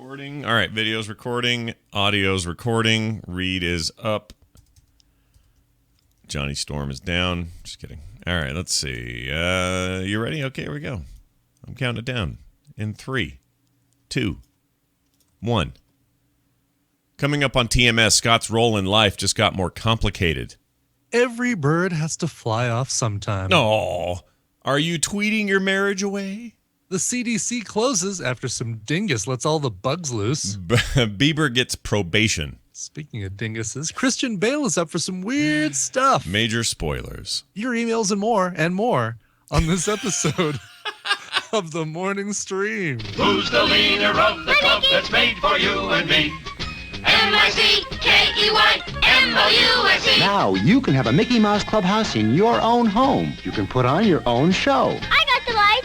Recording. All right, video's recording. Audio's recording. Reed is up. Johnny Storm is down. Just kidding. All right, let's see. You ready? Okay, here we go. I'm counting it down. In 3, 2, 1. Coming up on TMS, Scott's role in life just got more complicated. Every bird has to fly off sometime. No. Are you tweeting your marriage away? The CDC closes after some dingus lets all the bugs loose. Bieber gets probation. Speaking of dinguses, Christian Bale is up for some weird stuff. Major spoilers. Your emails and more on this episode of The Morning Stream. Who's the leader of the club that's made for you and me? MICKEYMOUSE. Now you can have a Mickey Mouse Clubhouse in your own home. You can put on your own show. I got the light.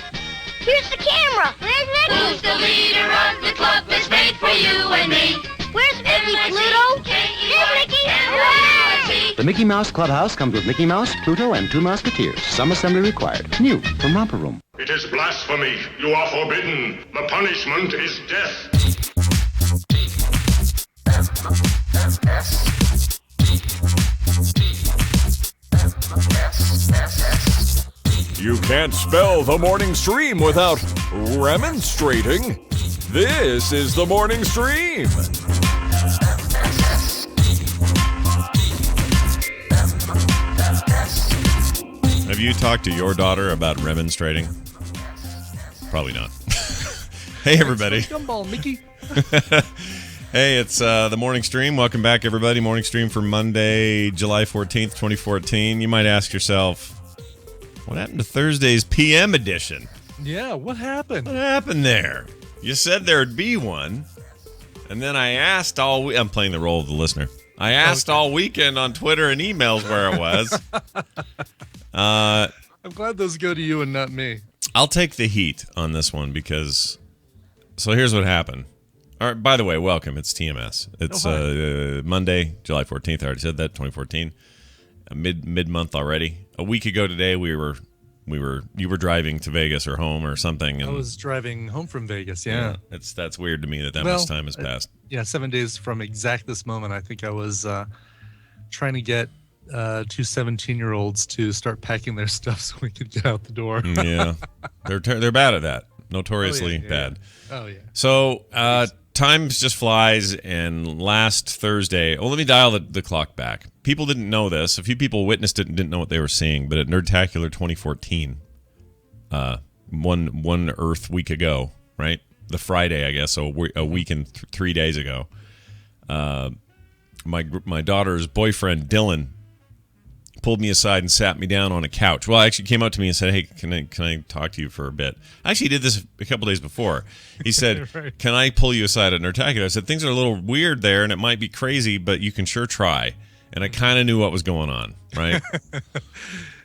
Here's the camera. Where's Mickey? Who's the leader of the club that's made for you and me? Where's Mickey, Pluto? There's Mickey. Hooray! The Mickey Mouse Clubhouse comes with Mickey Mouse, Pluto, and 2 Musketeers. Some assembly required. New from Romper Room. It is blasphemy. You are forbidden. The punishment is death. You can't spell the morning stream without remonstrating. This is the morning stream. Have you talked to your daughter about remonstrating? Probably not. Hey, everybody. Gumball, Mickey. Hey, it's the morning stream. Welcome back, everybody. Morning stream for Monday, July 14th, 2014. You might ask yourself, what happened to Thursday's PM edition? Yeah, what happened? What happened there? You said there'd be one, and then I asked all week. I'm playing the role of the listener. I asked all weekend on Twitter and emails where it was. I'm glad those go to you and not me. I'll take the heat on this one because... So here's what happened. All right, by the way, welcome. It's TMS. It's Monday, July 14th. I already said that, 2014. Mid-month already. A week ago today, you were driving to Vegas or home or something. And I was driving home from Vegas, yeah. That's weird to me that much time has passed. 7 days from exact this moment. I think I was trying to get 2 17-year-olds to start packing their stuff so we could get out the door. Yeah, they're bad at that. Notoriously bad. Oh, yeah. So time just flies, and last Thursday... Well, let me dial the clock back. People didn't know this. A few people witnessed it and didn't know what they were seeing, but at Nerdtacular 2014, one Earth week ago, right? The Friday, I guess, so a week and 3 days ago, my daughter's boyfriend, Dylan, pulled me aside and sat me down on a couch. Well, actually came up to me and said, hey, can I talk to you for a bit? I actually did this a couple days before. He said, Right. Can I pull you aside at Nerdtacular? I said, things are a little weird there, and it might be crazy, but you can sure try. And I kind of knew what was going on, right?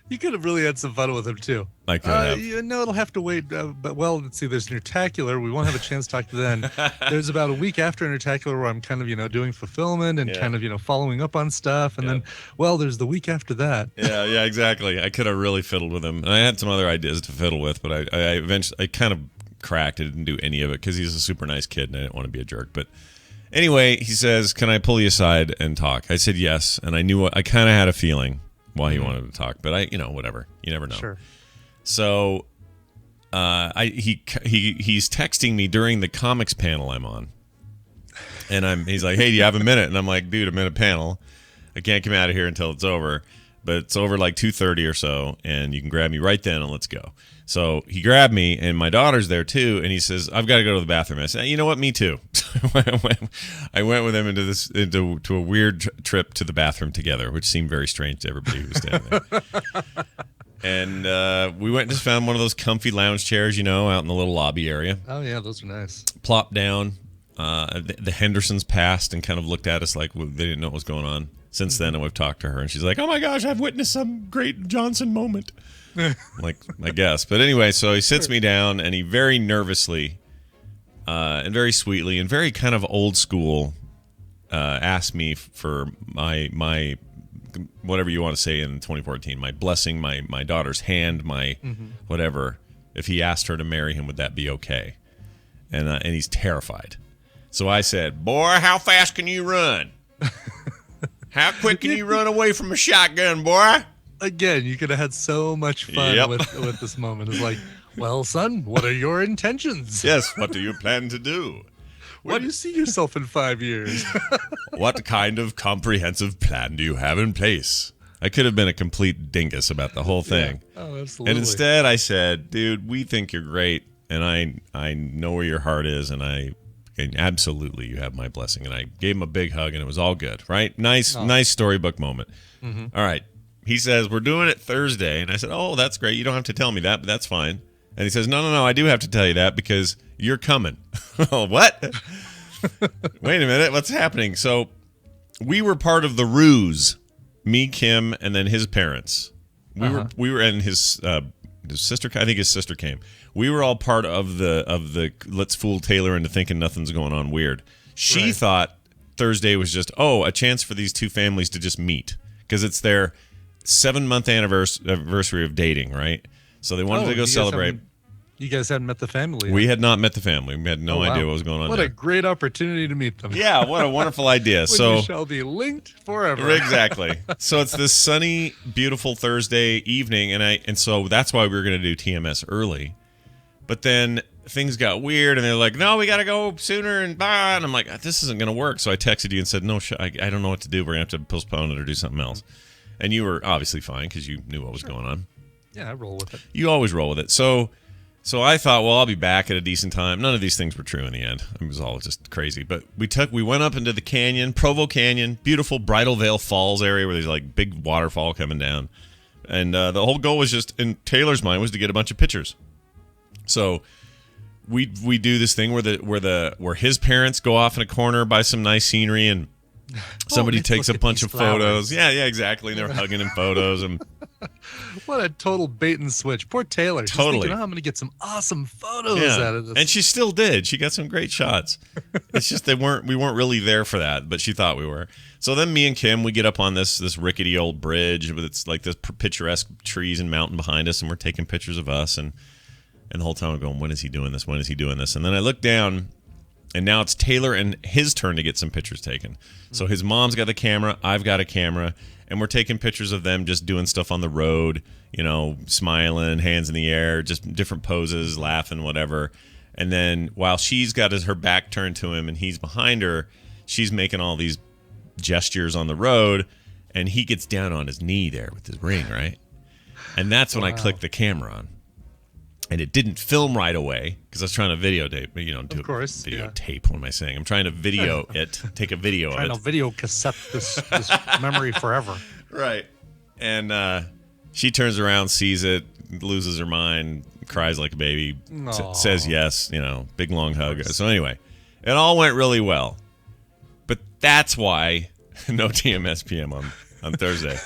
You could have really had some fun with him, too. I could have. It'll have to wait. But, let's see. There's Nerdtacular. We won't have a chance to talk to then. There's about a week after Nerdtacular where I'm kind of, doing fulfillment and kind of, following up on stuff. And then, there's the week after that. Yeah, exactly. I could have really fiddled with him. And I had some other ideas to fiddle with, but I eventually kind of cracked. I didn't do any of it because he's a super nice kid and I didn't want to be a jerk. But anyway, he says, can I pull you aside and talk? I said yes. And I knew I kind of had a feeling why he wanted to talk, but whatever. You never know. Sure. So, he's texting me during the comics panel I'm on, and he's like, "Hey, do you have a minute?" And I'm like, "Dude, I'm in a panel. I can't come out of here until it's over, but it's over like 2:30 or so, and you can grab me right then and let's go." So he grabbed me, and my daughter's there too, and he says, "I've got to go to the bathroom." I said, "You know what? Me too." I went with him into a weird trip to the bathroom together, which seemed very strange to everybody who was standing there. And we went and just found one of those comfy lounge chairs, out in the little lobby area. Oh, yeah, those are nice. Plopped down. The Hendersons passed and kind of looked at us like they didn't know what was going on. Since then, I've talked to her, and she's like, "Oh my gosh, I've witnessed some great Johnson moment." Like, I guess. But anyway, so he sits me down, and he very nervously and very sweetly and very kind of old school asked me for my whatever you want to say in 2014, my blessing, my daughter's hand, my whatever. If he asked her to marry him, would that be okay? And he's terrified. So I said, boy, how fast can you run? How quick can you run away from a shotgun, boy? Again, you could have had so much fun with this moment. It's like, well, son, what are your intentions? Yes, what do you plan to do? Where do you see yourself in 5 years? What kind of comprehensive plan do you have in place? I could have been a complete dingus about the whole thing. Yeah. Oh, absolutely. And instead I said, dude, we think you're great, and I know where your heart is, and absolutely you have my blessing. And I gave him a big hug, and it was all good, right? Nice storybook moment. Mm-hmm. All right. He says, we're doing it Thursday. And I said, oh, that's great. You don't have to tell me that, but that's fine. And he says, no, I do have to tell you that because you're coming. Oh, what? Wait a minute. What's happening? So we were part of the ruse, me, Kim, and then his parents. We were, and his sister, I think his sister came. We were all part of the let's fool Taylor into thinking nothing's going on weird. She thought Thursday was just, a chance for these two families to just meet because it's their 7-month anniversary of dating, right? So they wanted to go celebrate. You guys hadn't met the family yet. We had not met the family. We had no idea what was going on. What a great opportunity to meet them. Yeah, what a wonderful idea. We shall be linked forever. Exactly. So it's this sunny, beautiful Thursday evening, and so that's why we were going to do TMS early. But then things got weird, and they're like, no, we got to go sooner, and blah. And I'm like, this isn't going to work. So I texted you and said, no, I don't know what to do. We're going to have to postpone it or do something else. And you were obviously fine because you knew what was going on. Yeah, I roll with it. You always roll with it. So I thought, well, I'll be back at a decent time. None of these things were true in the end. It was all just crazy. But we went up into the canyon, Provo Canyon, beautiful Bridal Veil Falls area where there's like big waterfall coming down. And the whole goal was just, in Taylor's mind, was to get a bunch of pictures. So we do this thing where his parents go off in a corner by some nice scenery and somebody takes a bunch of photos. Yeah, exactly. And they're hugging in photos. And what a total bait and switch. Poor Taylor. She's totally. Thinking, I'm going to get some awesome photos out of this. And she still did. She got some great shots. It's just we weren't really there for that, but she thought we were. So then me and Kim, we get up on this rickety old bridge with it's like this picturesque trees and mountain behind us, and we're taking pictures of us. And the whole time I'm going, when is he doing this? When is he doing this? And then I look down, and now it's Taylor and his turn to get some pictures taken. So his mom's got the camera, I've got a camera, and we're taking pictures of them just doing stuff on the road, smiling, hands in the air, just different poses, laughing, whatever. And then while she's got her back turned to him and he's behind her, she's making all these gestures on the road, and he gets down on his knee there with his ring, right? And that's when I click the camera on. And it didn't film right away because I was trying to videotape. Videotape. What am I saying? I'm trying to video it. Take a video of it. Trying to video cassette this memory forever. Right. And she turns around, sees it, loses her mind, cries like a baby, says yes. Big long hug. So anyway, it all went really well. But that's why no TMS PM on Thursday.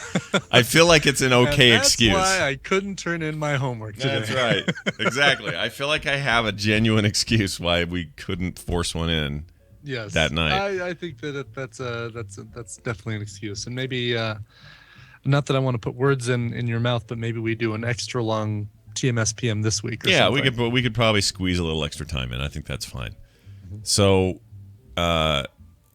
I feel like it's an okay excuse. That's why I couldn't turn in my homework today. That's right. Exactly. I feel like I have a genuine excuse why we couldn't force one in. Yes. That night. I think that's definitely an excuse, and maybe not that I want to put words in your mouth, but maybe we do an extra long TMS PM this week. Or something. we could probably squeeze a little extra time in. I think that's fine. Mm-hmm. So.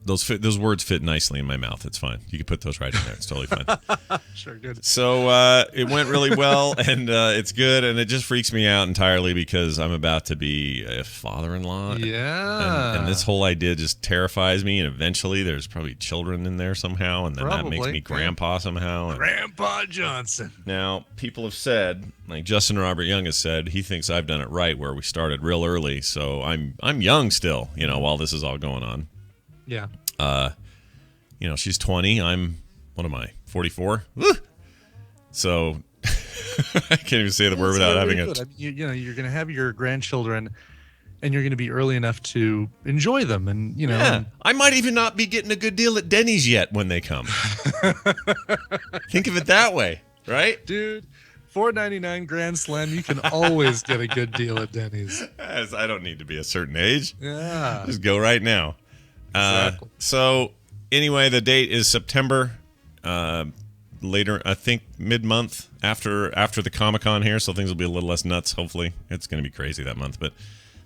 Those words fit nicely in my mouth. It's fine. You can put those right in there. It's totally fine. Sure, good. So it went really well, and it's good, and it just freaks me out entirely because I'm about to be a father-in-law. Yeah. And this whole idea just terrifies me, and eventually there's probably children in there somehow, and then that makes me grandpa somehow. Grandpa Johnson. Now, people have said, like Justin Robert Young has said, he thinks I've done it right where we started real early, so I'm young still, while this is all going on. Yeah. She's 20. What am I? 44? Woo! So I can't even say the word without having it. I mean, you're going to have your grandchildren, and you're going to be early enough to enjoy them, and Yeah. I might even not be getting a good deal at Denny's yet when they come. Think of it that way, right? Dude. $4.99 Grand Slam. You can always get a good deal at Denny's. I don't need to be a certain age. Yeah. Just go right now. Exactly. So anyway, the date is September. Later, I think mid-month after the Comic-Con here, so things will be a little less nuts. Hopefully, it's going to be crazy that month, but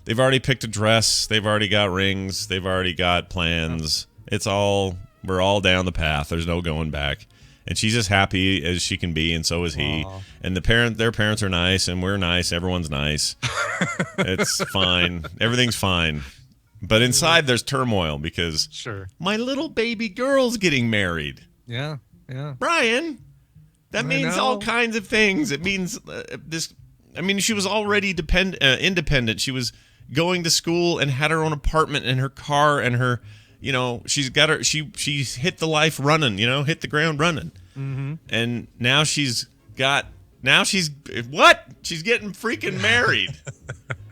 They've already picked a dress. They've already got rings. They've already got plans. We're all down the path. There's no going back. And she's as happy as she can be, and so is he. Aww. And their parents are nice, and we're nice. Everyone's nice. It's fine. Everything's fine. But inside there's turmoil because my little baby girl's getting married. Yeah. Brian, that means all kinds of things. It means she was already independent. She was going to school and had her own apartment and her car and her, she's hit the life running, hit the ground running. Mm-hmm. And now she's getting freaking married.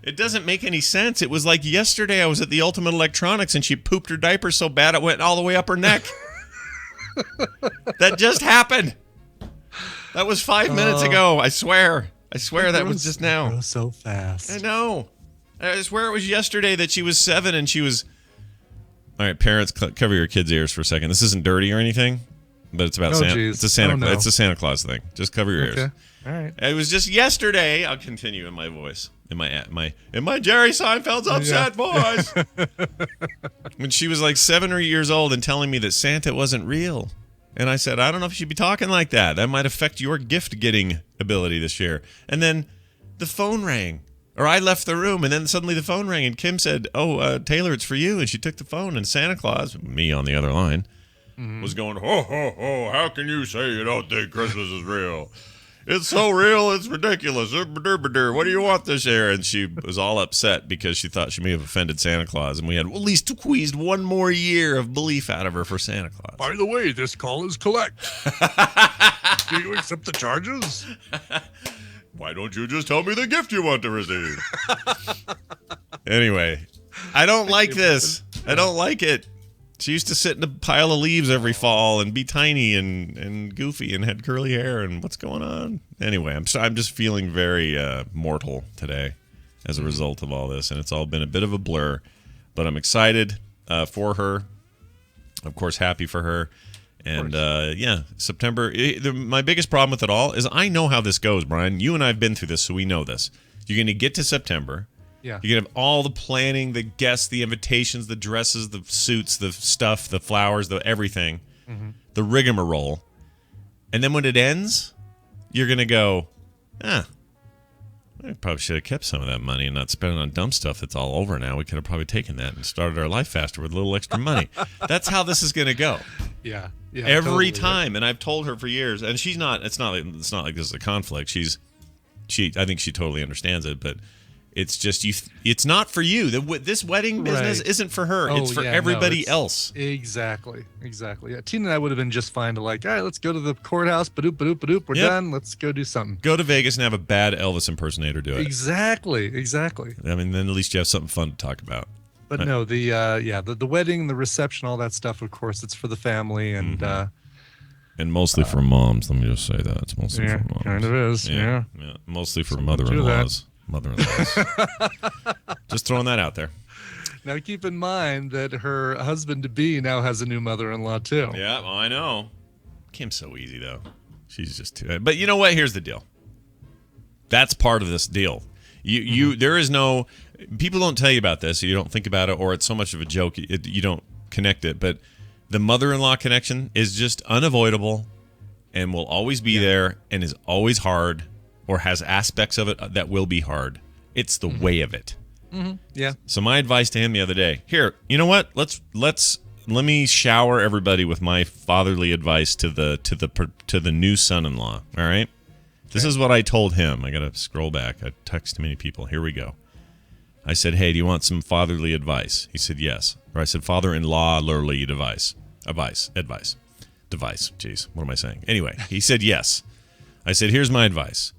It doesn't make any sense. It was like yesterday I was at the Ultimate Electronics and she pooped her diaper so bad it went all the way up her neck. That just happened. That was 5 minutes ago. I swear that was just now. Grows so fast. I know. I swear it was yesterday that she was 7 and she was... All right, parents, cover your kids' ears for a second. This isn't dirty or anything, but it's about Santa. Geez. It's a Santa Claus thing. Just cover your ears. All right. It was just yesterday. I'll continue in my voice, in my Jerry Seinfeld's upset voice. When she was like 7 or 8 years old and telling me that Santa wasn't real, and I said, I don't know if you should be talking like that. That might affect your gift getting ability this year. And then the phone rang. Or I left the room, and then suddenly the phone rang, and Kim said, Taylor, it's for you. And she took the phone, and Santa Claus, me on the other line, was going, ho, ho, ho, how can you say you don't think Christmas is real? It's so real, it's ridiculous. What do you want this year? And she was all upset because she thought she may have offended Santa Claus, and we had at least squeezed one more year of belief out of her for Santa Claus. By the way, this call is collect. Do you accept the charges? Why don't you just tell me the gift you want to receive? Anyway, I don't like this. I don't like it. She used to sit in a pile of leaves every fall and be tiny and goofy and had curly hair. And what's going on? Anyway, I'm just feeling very mortal today as a result of all this. And it's all been a bit of a blur. But I'm excited for her. Of course, happy for her. And, September. My biggest problem with it all is I know how this goes, Brian. You and I have been through this, so we know this. You're going to get to September. Yeah. You're going to have all the planning, the guests, the invitations, the dresses, the suits, the stuff, the flowers, the everything, the rigmarole. And then when it ends, you're going to go, I probably should have kept some of that money and not spent it on dumb stuff that's all over now. We could have probably taken that and started our life faster with a little extra money. That's how this is going to go. Yeah. Every time. Right. And I've told her for years, and she's not, it's not like this is a conflict. I think she totally understands it, but it's just, it's not for you. This wedding business isn't for her. It's for everybody else. Exactly. Yeah. Tina and I would have been just fine to all right, let's go to the courthouse. Badoop. We're done. Let's go do something. Go to Vegas and have a bad Elvis impersonator do it. Exactly. I mean, then at least you have something fun to talk about. But no, the wedding, the reception, all that stuff, of course, it's for the family and mostly for moms. Let me just say that. It's mostly for moms. Kind of is. Yeah. Mostly for mother-in-laws. Just throwing that out there. Now keep in mind that her husband-to-be now has a new mother-in-law too. Yeah, well, I know. Kim's so easy though. She's just too. But you know what? Here's the deal. That's part of this deal. There is no. People don't tell you about this, so you don't think about it, or it's so much of a joke you don't connect it. But the mother-in-law connection is just unavoidable, and will always be there, and is always hard. Or has aspects of it that will be hard. It's the way of it. Mm-hmm. Yeah. So my advice to him the other day. Here, you know what? Let me shower everybody with my fatherly advice to the new son-in-law. All right. This is what I told him. I gotta scroll back. I text too many people. Here we go. I said, "Hey, do you want some fatherly advice?" He said, "Yes." Or I said, "Father-in-law-lerly advice. Advice. Jeez, what am I saying? Anyway, he said yes. I said, "Here's my advice.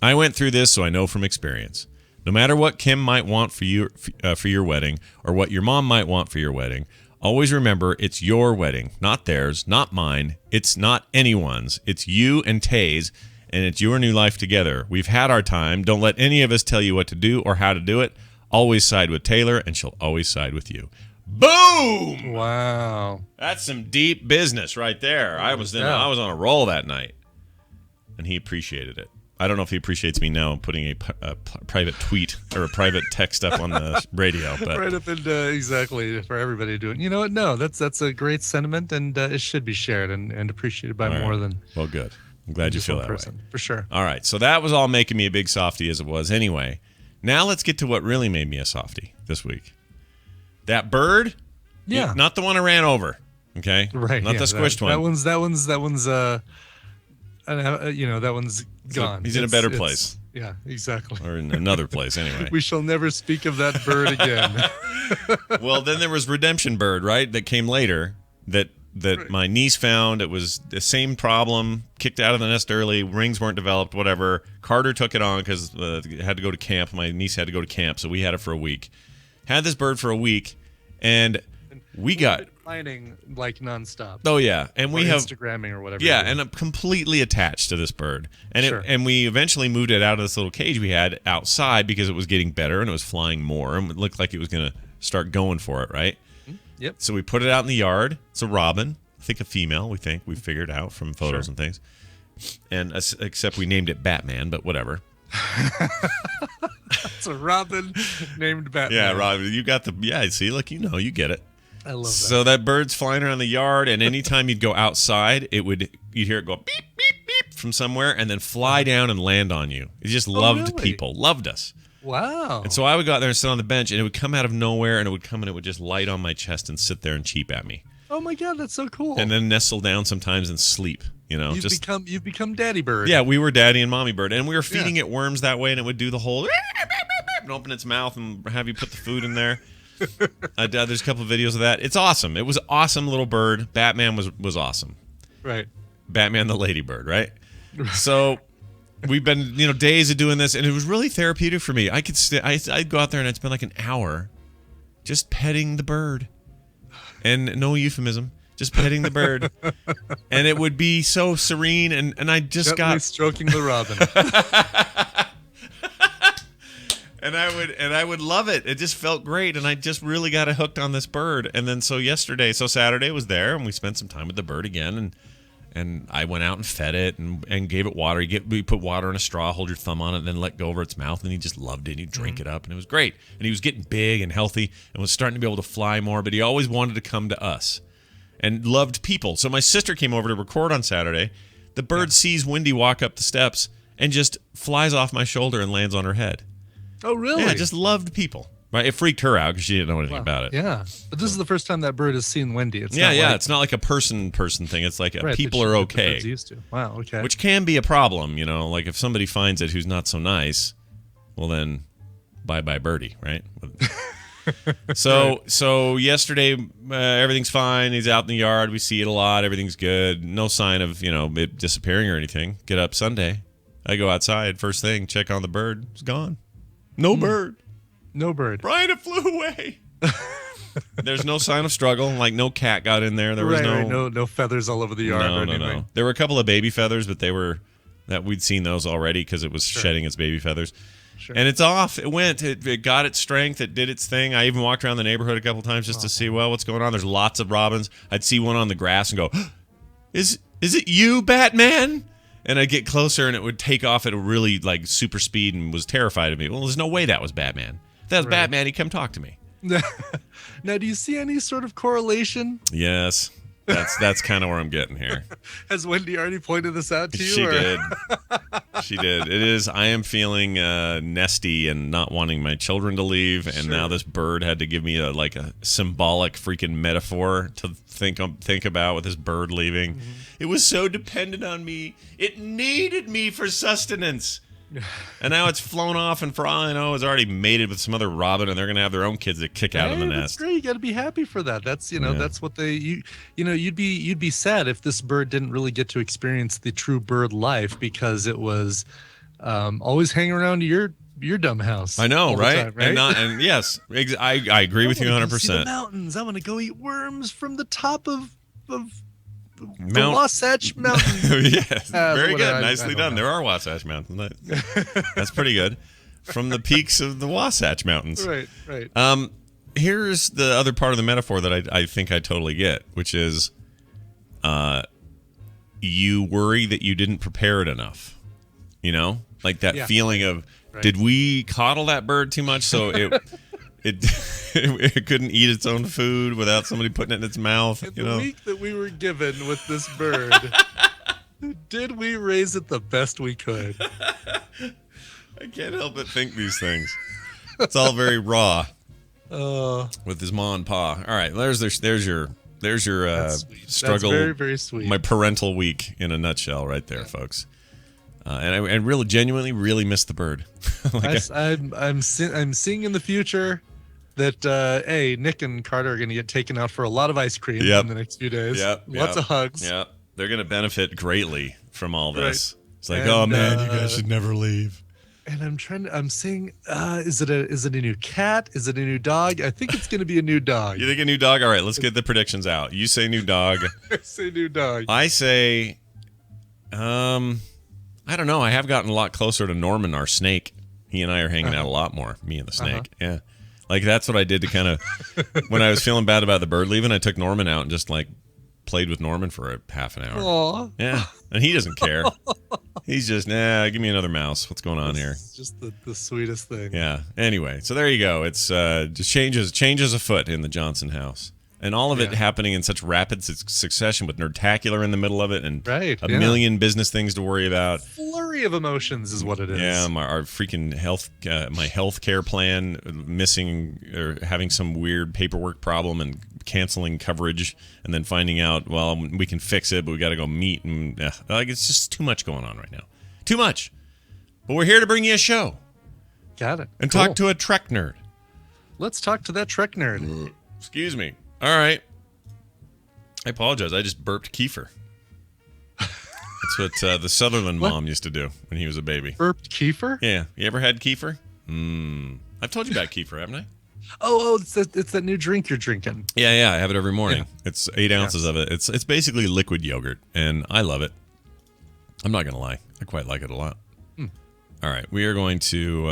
I went through this, so I know from experience. No matter what Kim might want for your wedding, or what your mom might want for your wedding, always remember it's your wedding, not theirs, not mine. It's not anyone's. It's you and Tay's, and it's your new life together. We've had our time. Don't let any of us tell you what to do or how to do it. Always side with Taylor, and she'll always side with you." Boom! Wow. That's some deep business right there. I was on a roll that night, and he appreciated it. I don't know if he appreciates me now putting a private tweet or a private text up on the radio. But right up into exactly for everybody doing. You know what? No, that's a great sentiment, and it should be shared and appreciated by more than. Well, good. I'm glad you feel that way. For sure. All right, so that was all making me a big softie as it was anyway. Now let's get to what really made me a softie this week. That bird, not the one I ran over. Okay, right? Not the squished one. That one's that one's gone. He's in a better place. Yeah, exactly. Or in another place, anyway. We shall never speak of that bird again. Well, then there was Redemption Bird, right? That came later. That my niece found. It was the same problem. Kicked out of the nest early. Rings weren't developed. Whatever. Carter took it on because it had to go to camp. My niece had to go to camp, so we had it for a week. Had this bird for a week, and we got finding like nonstop. Oh yeah, and we have Instagramming or whatever. Yeah, and I'm completely attached to this bird, and and we eventually moved it out of this little cage we had outside because it was getting better and it was flying more and it looked like it was gonna start going for it, right? Yep. So we put it out in the yard. It's a robin, I think a female. We figured out from photos and things, and except we named it Batman, but whatever. It's a robin named Batman. Yeah, Robin, you got the See, look, you get it. I love that. So that bird's flying around the yard, and anytime you'd go outside, you'd hear it go beep, beep, beep from somewhere, and then fly down and land on you. It just loved people, loved us. Wow. And so I would go out there and sit on the bench, and it would come out of nowhere, and it would come and it would just light on my chest and sit there and cheep at me. Oh my God, that's so cool. And then nestle down sometimes and sleep. You've become daddy bird. Yeah, we were daddy and mommy bird, and we were feeding it worms that way, and it would do the whole and open its mouth and have you put the food in there. There's a couple of videos of that. It's awesome. It was an awesome little bird. Batman was awesome. Right. Batman the ladybird, right? So we've been days of doing this, and it was really therapeutic for me. I'd go out there and I'd spend like an hour just petting the bird, and no euphemism, just petting the bird, and it would be so serene, and I just Gently stroking the robin. And I would love it. It just felt great, and I just really got hooked on this bird. And then so Saturday was there, and we spent some time with the bird again, and I went out and fed it and gave it water. We put water in a straw, hold your thumb on it, and then let go over its mouth, and he just loved it. And he'd drink it up, and it was great. And he was getting big and healthy and was starting to be able to fly more, but he always wanted to come to us and loved people. So my sister came over to record on Saturday. The bird sees Wendy walk up the steps and just flies off my shoulder and lands on her head. Oh, really? Yeah, just loved people. Right? It freaked her out because she didn't know anything about it. Yeah, but this is the first time that bird has seen Wendy. It's it's not like a person thing. It's like people are okay. Used to. Wow, okay. Which can be a problem, like if somebody finds it who's not so nice, well then, bye birdie, right? So yesterday everything's fine. He's out in the yard. We see it a lot. Everything's good. No sign of it disappearing or anything. Get up Sunday. I go outside first thing, check on the bird. It's gone. No bird. No bird. Brian, it flew away. There's no sign of struggle. Like no cat got in there. There was no feathers all over the yard. No. There were a couple of baby feathers, but we'd seen those already because it was shedding its baby feathers. Sure. And it's off. It went. It got its strength. It did its thing. I even walked around the neighborhood a couple times just to see what's going on. There's lots of robins. I'd see one on the grass and go, "Is it you, Batman?" And I'd get closer, and it would take off at a really, super speed and was terrified of me. Well, there's no way that was Batman. If that was Batman, he'd come talk to me. Now, do you see any sort of correlation? Yes. That's kind of where I'm getting here. Has Wendy already pointed this out to you? She did. She did. It is. I am feeling nesty and not wanting my children to leave, and now this bird had to give me a symbolic freaking metaphor to think about with this bird leaving. Mm-hmm. It was so dependent on me. It needed me for sustenance. And now it's flown off, and for all I know, it's already mated with some other robin, and they're going to have their own kids that kick out of the nest. That's great. You got to be happy for that. That's that's what you'd be sad if this bird didn't really get to experience the true bird life because it was always hanging around your dumb house. I know, right? Time, right? And yes, I agree with you 100%. See the mountains. I want to go eat worms from the top of the Wasatch Mountain. Yes, very good. Nicely done. There are Wasatch Mountains. That's pretty good. From the peaks of the Wasatch Mountains. Right. Here's the other part of the metaphor that I think I totally get, which is you worry that you didn't prepare it enough. You know, like that Yeah. feeling of, Right. did we coddle that bird too much so it couldn't eat its own food without somebody putting it in its mouth? In You the know, week that we were given with this bird, did we raise it the best we could? I can't help but think these things. It's all very raw with his ma and pa. All right, there's your That's sweet. struggle. That's very, very sweet. My parental week in a nutshell, right there, folks. And I really genuinely really miss the bird. I'm seeing in the future that Nick and Carter are going to get taken out for a lot of ice cream in the next few days. Lots of hugs. Yep. They're going to benefit greatly from all this. Right. It's like, And, oh man, you guys should never leave. And I'm seeing, is it a new cat? Is it a new dog? I think it's going to be a new dog. You think a new dog? All right, let's get the predictions out. You say new dog. I say new dog. I say, I don't know. I have gotten a lot closer to Norman, our snake. He and I are hanging out a lot more. Me and the snake. Yeah. Like that's what I did to kind of, when I was feeling bad about the bird leaving, I took Norman out and just like played with Norman for a half an hour. Aww. Yeah. And he doesn't care. He's just, give me another mouse. What's going on here? It's just the sweetest thing. Yeah. Anyway, so there you go. It's just changes afoot in the Johnson house. And all of it happening in such rapid succession with Nerdtacular in the middle of it and a million business things to worry about. Flurry of emotions is what it is. Yeah, our freaking my health care plan missing or having some weird paperwork problem and canceling coverage and then finding out, well, we can fix it, but we got to go meet. And like it's just too much going on right now. Too much. But we're here to bring you a show. Got it. And talk to a Trek nerd. Let's talk to that Trek nerd. Excuse me. All right. I apologize. I just burped Kiefer. That's what the Sutherland mom used to do when he was a baby. Burped Kiefer? Yeah. You ever had Kiefer? I've told you about Kiefer, haven't I? Oh, it's that new drink you're drinking. Yeah. I have it every morning. Yeah. It's 8 ounces of it. It's basically liquid yogurt, and I love it. I'm not going to lie. I quite like it a lot. All right. We are going to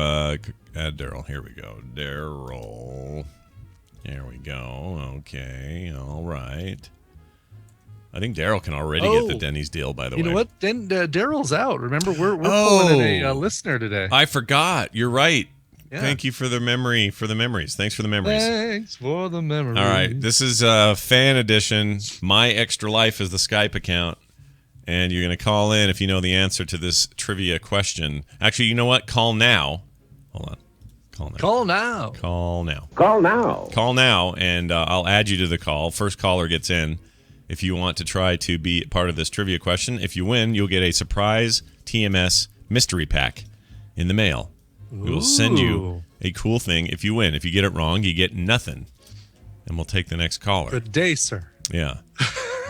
add Daryl. Here we go. Daryl. There we go. Okay. All right. I think Daryl can already get the Denny's deal, by the way. You know what? Daryl's out. Remember, we're pulling in a listener today. I forgot. You're right. Yeah. Thank you for the memories. Thanks for the memories. Thanks for the memories. All right. This is fan edition. My Extra Life is the Skype account. And you're going to call in if you know the answer to this trivia question. Actually, you know what? Call now. Hold on. Call now, and I'll add you to the call. First caller gets in if you want to try to be part of this trivia question. If you win, you'll get a surprise TMS mystery pack in the mail. We will send you a cool thing if you win. If you get it wrong, you get nothing, and we'll take the next caller. Good day, sir. Yeah.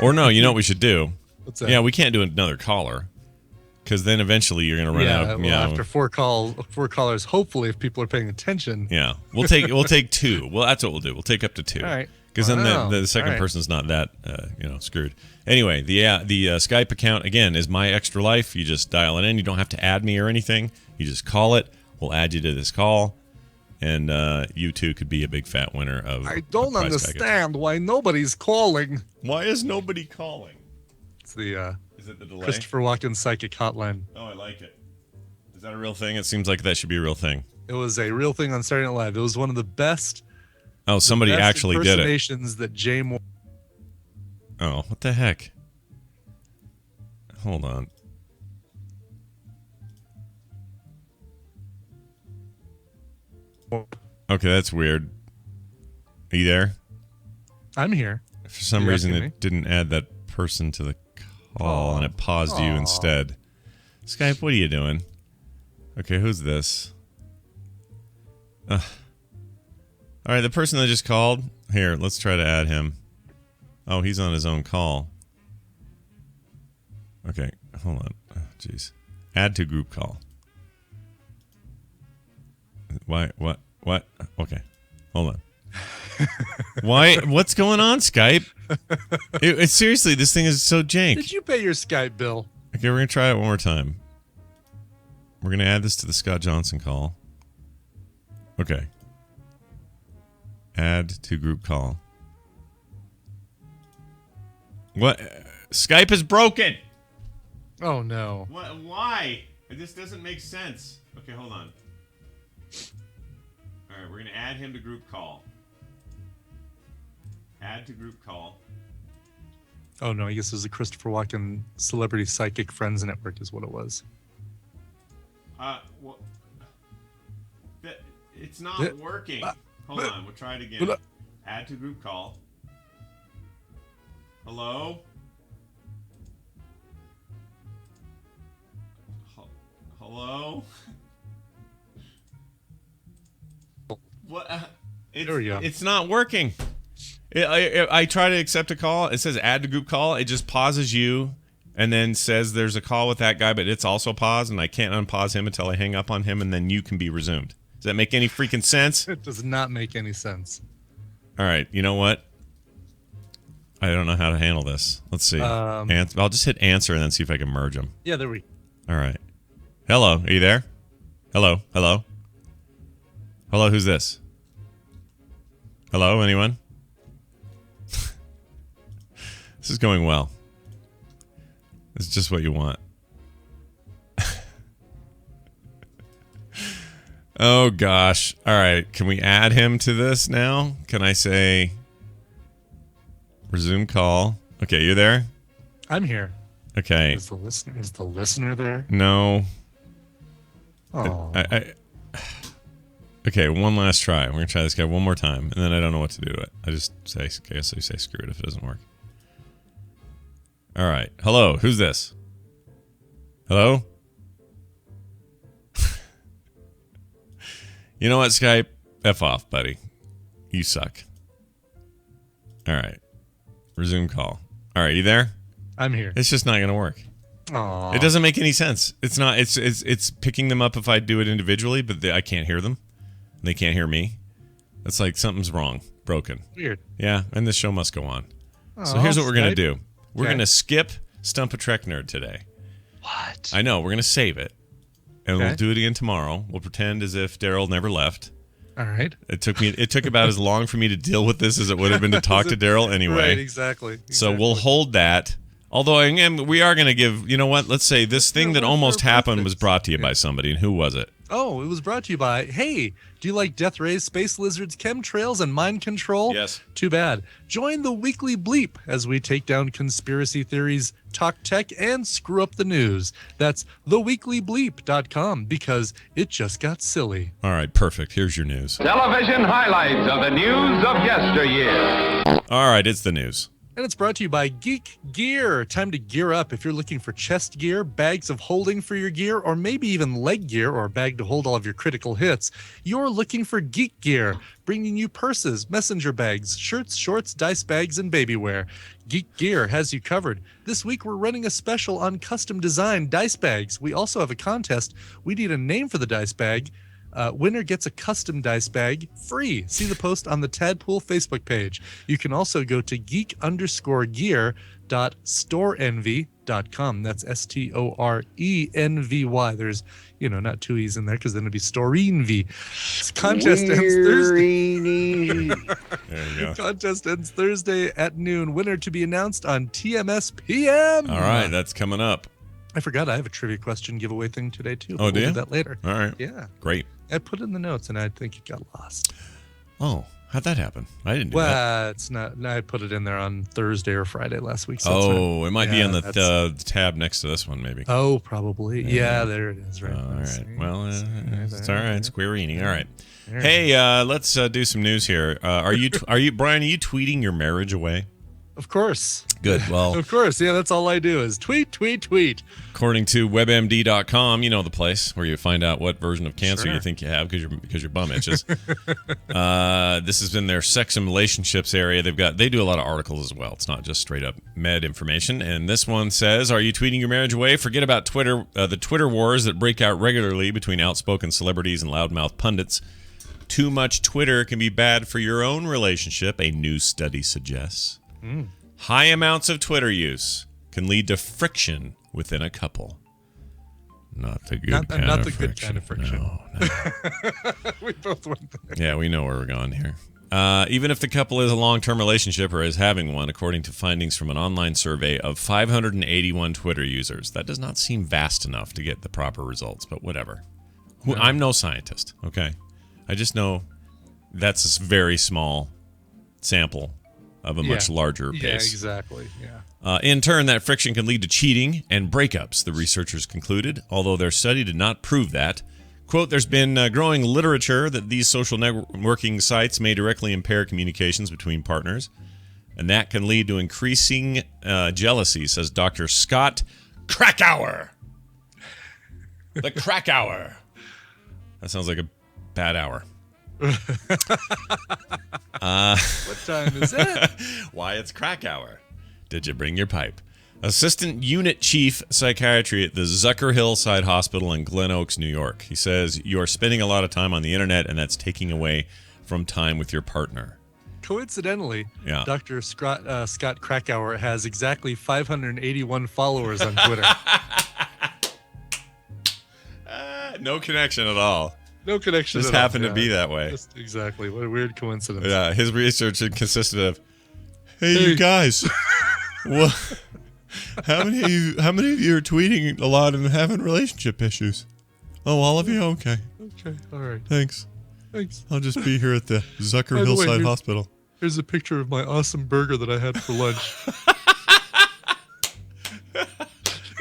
Or no, you know what we should do? What's that? Yeah, we can't do another caller. Because then eventually you're going to run out. Well, after four callers, hopefully, if people are paying attention. Yeah, we'll take two. Well, that's what we'll do. We'll take up to two. All right. Because then the second person's not that screwed. Anyway, the Skype account again is My Extra Life. You just dial it in. You don't have to add me or anything. You just call it. We'll add you to this call, and you too could be a big fat winner of. I don't understand why nobody's calling. Why is nobody calling? It's the. Is it the delay? Christopher Walken psychic hotline. Oh, I like it. Is that a real thing? It seems like that should be a real thing. It was a real thing on Saturday Night Live. It was one of the best. Oh, somebody actually did it. Impersonations that Jay Moore. Oh, what the heck? Hold on. Okay, that's weird. Are you there? I'm here. For some reason, it didn't add that person to the call, and it paused you instead. Skype, what are you doing? Okay, who's this? All right, the person that just called. Here, let's try to add him. Oh, he's on his own call. Okay, hold on. Jeez. Add to group call. Why? What? Okay, hold on. Why? What's going on, Skype? Seriously, this thing is so jank. Did you pay your Skype bill? Okay, we're going to try it one more time. We're going to add this to the Scott Johnson call. Okay. Add to group call. What? Skype is broken. Oh, no. What? Why? This doesn't make sense. Okay, hold on. All right, we're going to add him to group call. Add to group call. Oh, no, I guess it was a Christopher Walken Celebrity Psychic Friends Network is what it was. Well, it's not working. Hold on, we'll try it again. Add to group call. Hello? Hello? What? There we go. It's not working. I try to accept a call. It says add to group call. It just pauses you and then says there's a call with that guy, but it's also paused, and I can't unpause him until I hang up on him, and then you can be resumed. Does that make any freaking sense? It does not make any sense. All right. You know what? I don't know how to handle this. Let's see. I'll just hit answer and then see if I can merge them. Yeah, there we go. All right. Hello. Are you there? Hello. Hello. Hello. Who's this? Hello. Anyone? This is going well. It's just what you want. Oh, gosh. All right. Can we add him to this now? Can I say resume call? Okay, you there? I'm here. Okay. Is the listener there? No. Oh. Okay, one last try. We're going to try this guy one more time, and then I don't know what to do to it. I just say, I guess I say screw it if it doesn't work. All right. Hello. Who's this? Hello? You know what, Skype? F off, buddy. You suck. All right. Resume call. All right, you there? I'm here. It's just not going to work. Aww. It doesn't make any sense. It's not. It's picking them up if I do it individually, but I can't hear them. They can't hear me. It's like something's wrong, broken. Weird. Yeah, and this show must go on. So here's what we're going to do. We're going to skip Stump a Trek Nerd today. What? I know. We're going to save it. And we'll do it again tomorrow. We'll pretend as if Daryl never left. All right. It took about as long for me to deal with this as it would have been to talk to Daryl anyway. Right, exactly. So we'll hold that. Although we are going to give, you know what? Let's say this thing that almost happened was brought to you by somebody. And who was it? Oh, it was brought to you by, hey, do you like death rays, space lizards, chemtrails, and mind control? Yes. Too bad. Join the Weekly Bleep as we take down conspiracy theories, talk tech, and screw up the news. That's theweeklybleep.com because it just got silly. All right, perfect. Here's your news. Television highlights of the news of yesteryear. All right, it's the news. And it's brought to you by Geek Gear. Time to gear up. If you're looking for chest gear, bags of holding for your gear, or maybe even leg gear or a bag to hold all of your critical hits, you're looking for Geek Gear, bringing you purses, messenger bags, shirts, shorts, dice bags, and baby wear. Geek Gear has you covered. This week we're running a special on custom designed dice bags. We also have a contest. We need a name for the dice bag. Winner gets a custom dice bag free. See the post on the Tadpool Facebook page. You can also go to geek_gear.storeenvy.com. That's STORENVY. There's, not two E's in there because then it'd be Storeenvy. Contest ends Thursday. There you go. Contest ends Thursday at noon. Winner to be announced on TMS PM. All right, that's coming up. I forgot I have a trivia question giveaway thing today too. Oh, do you? We'll do that later. All right. Yeah. Great. I put it in the notes and I think it got lost. Oh, how'd that happen? I didn't do that. Well, it's not. I put it in there on Thursday or Friday last week. So it might be on the tab next to this one, maybe. Oh, probably. Yeah, there it is. Right. All right. See. Well, it's all right. Squareini. All right. Hey, let's do some news here. Are you Brian? Are you tweeting your marriage away? Of course. Good. Well, of course. Yeah, that's all I do is tweet, tweet, tweet. According to WebMD.com, you know the place where you find out what version of cancer Sure. you think you have because your bum itches. This has been their sex and relationships area. They do a lot of articles as well. It's not just straight up med information. And this one says, "Are you tweeting your marriage away? Forget about Twitter. The Twitter wars that break out regularly between outspoken celebrities and loudmouth pundits. Too much Twitter can be bad for your own relationship. A new study suggests." High amounts of Twitter use can lead to friction within a couple. Not the good kind of friction. Good kind of friction. No. We both went there. Yeah, we know where we're going here. Even if the couple is a long-term relationship or is having one, according to findings from an online survey of 581 Twitter users. That does not seem vast enough to get the proper results, but whatever. I'm no scientist, okay? I just know that's a very small sample of a much larger base. Yeah, exactly, yeah. In turn, that friction can lead to cheating and breakups, the researchers concluded, although their study did not prove that. Quote, there's been growing literature that these social networking sites may directly impair communications between partners, and that can lead to increasing jealousy, says Dr. Scott Krakauer. The Krakauer. That sounds like a bad hour. What time is it? Why, it's crack hour. Did you bring your pipe? Assistant Unit Chief Psychiatry at the Zucker Hillside Hospital in Glen Oaks, New York. He says, you're spending a lot of time on the internet, and that's taking away from time with your partner. Coincidentally, Yeah. Dr. Scott Krakauer has exactly 581 followers on Twitter. No connection at all. No connection. Just at all. happened to be that way. Just exactly. What a weird coincidence. Yeah, his research consisted of, hey, you guys, what? How many of you are tweeting a lot and having relationship issues? Oh, all of you? Okay. Okay. All right. Thanks. Thanks. I'll just be here at the Zucker By the way, Hillside here's- Hospital. Here's a picture of my awesome burger that I had for lunch.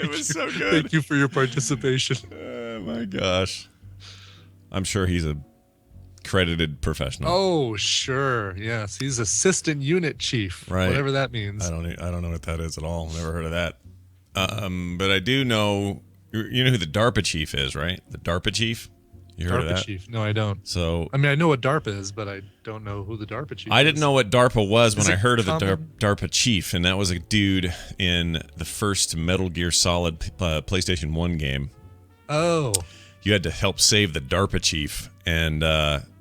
It was so good. Thank you for your participation. Oh, my gosh. I'm sure he's a credited professional. Oh, sure. Yes. He's assistant unit chief. Right. Whatever that means. I don't know what that is at all. Never heard of that. But I do know, you know who the DARPA chief is, right? The DARPA chief? You heard of DARPA that? chief. No, I don't. So I mean, I know what DARPA is, but I don't know who the DARPA chief is. I didn't know what DARPA was when Is I it heard of the common? DARPA chief, and that was a dude in the first Metal Gear Solid PlayStation 1 game. Oh. You had to help save the DARPA chief, and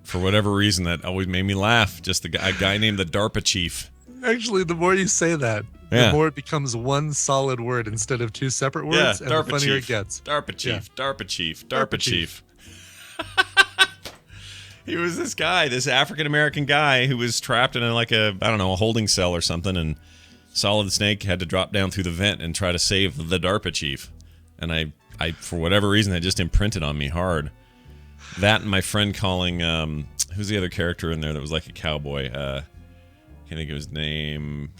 for whatever reason, that always made me laugh. Just a guy named the DARPA chief. Actually, the more you say that, Yeah. the more it becomes one solid word instead of two separate words, and the DARPA funnier chief. it gets. DARPA chief. Yeah. DARPA chief. DARPA DARPA chief. He was this guy, this African-American guy who was trapped in a holding cell or something, and Solid Snake had to drop down through the vent and try to save the DARPA chief. And I for whatever reason, that just imprinted on me hard. That and my friend calling, who's the other character in there that was like a cowboy? Can't think of his name.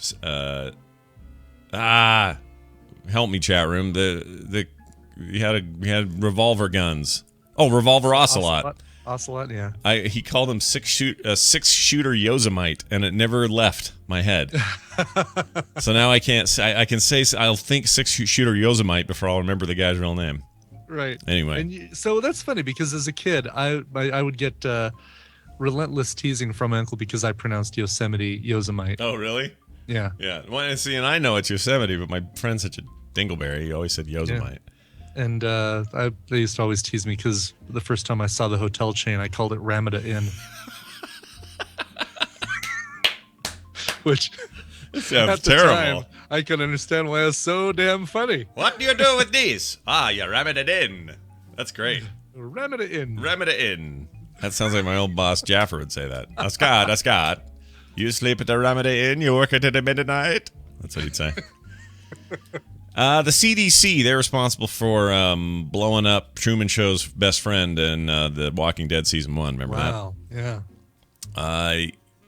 Help me, chat room. We had revolver guns. Oh, Revolver Ocelot. Ocelot, yeah. He called him six-shooter Yosemite, and it never left my head. So now I can't say. I can say I'll think six-shooter Yosemite before I'll remember the guy's real name. Right. Anyway. And so that's funny because as a kid, I would get relentless teasing from my uncle because I pronounced Yosemite Yosemite. Oh, really? Yeah. Yeah. Well, see, and I know it's Yosemite, but my friend's such a dingleberry. He always said Yosemite. Yeah. And they used to always tease me because the first time I saw the hotel chain, I called it Ramada Inn. Which Sounds at the terrible. time, I can understand why it's so damn funny. What do you do with these? You ram it in. That's great. Ramada Inn. Ram it in. That sounds like my old boss Jaffer would say that. Scott. You sleep at the Ramada Inn, you work at the midnight. That's what he'd say. The CDC, they're responsible for blowing up Truman Show's best friend in The Walking Dead Season 1. Remember that? Wow. Yeah.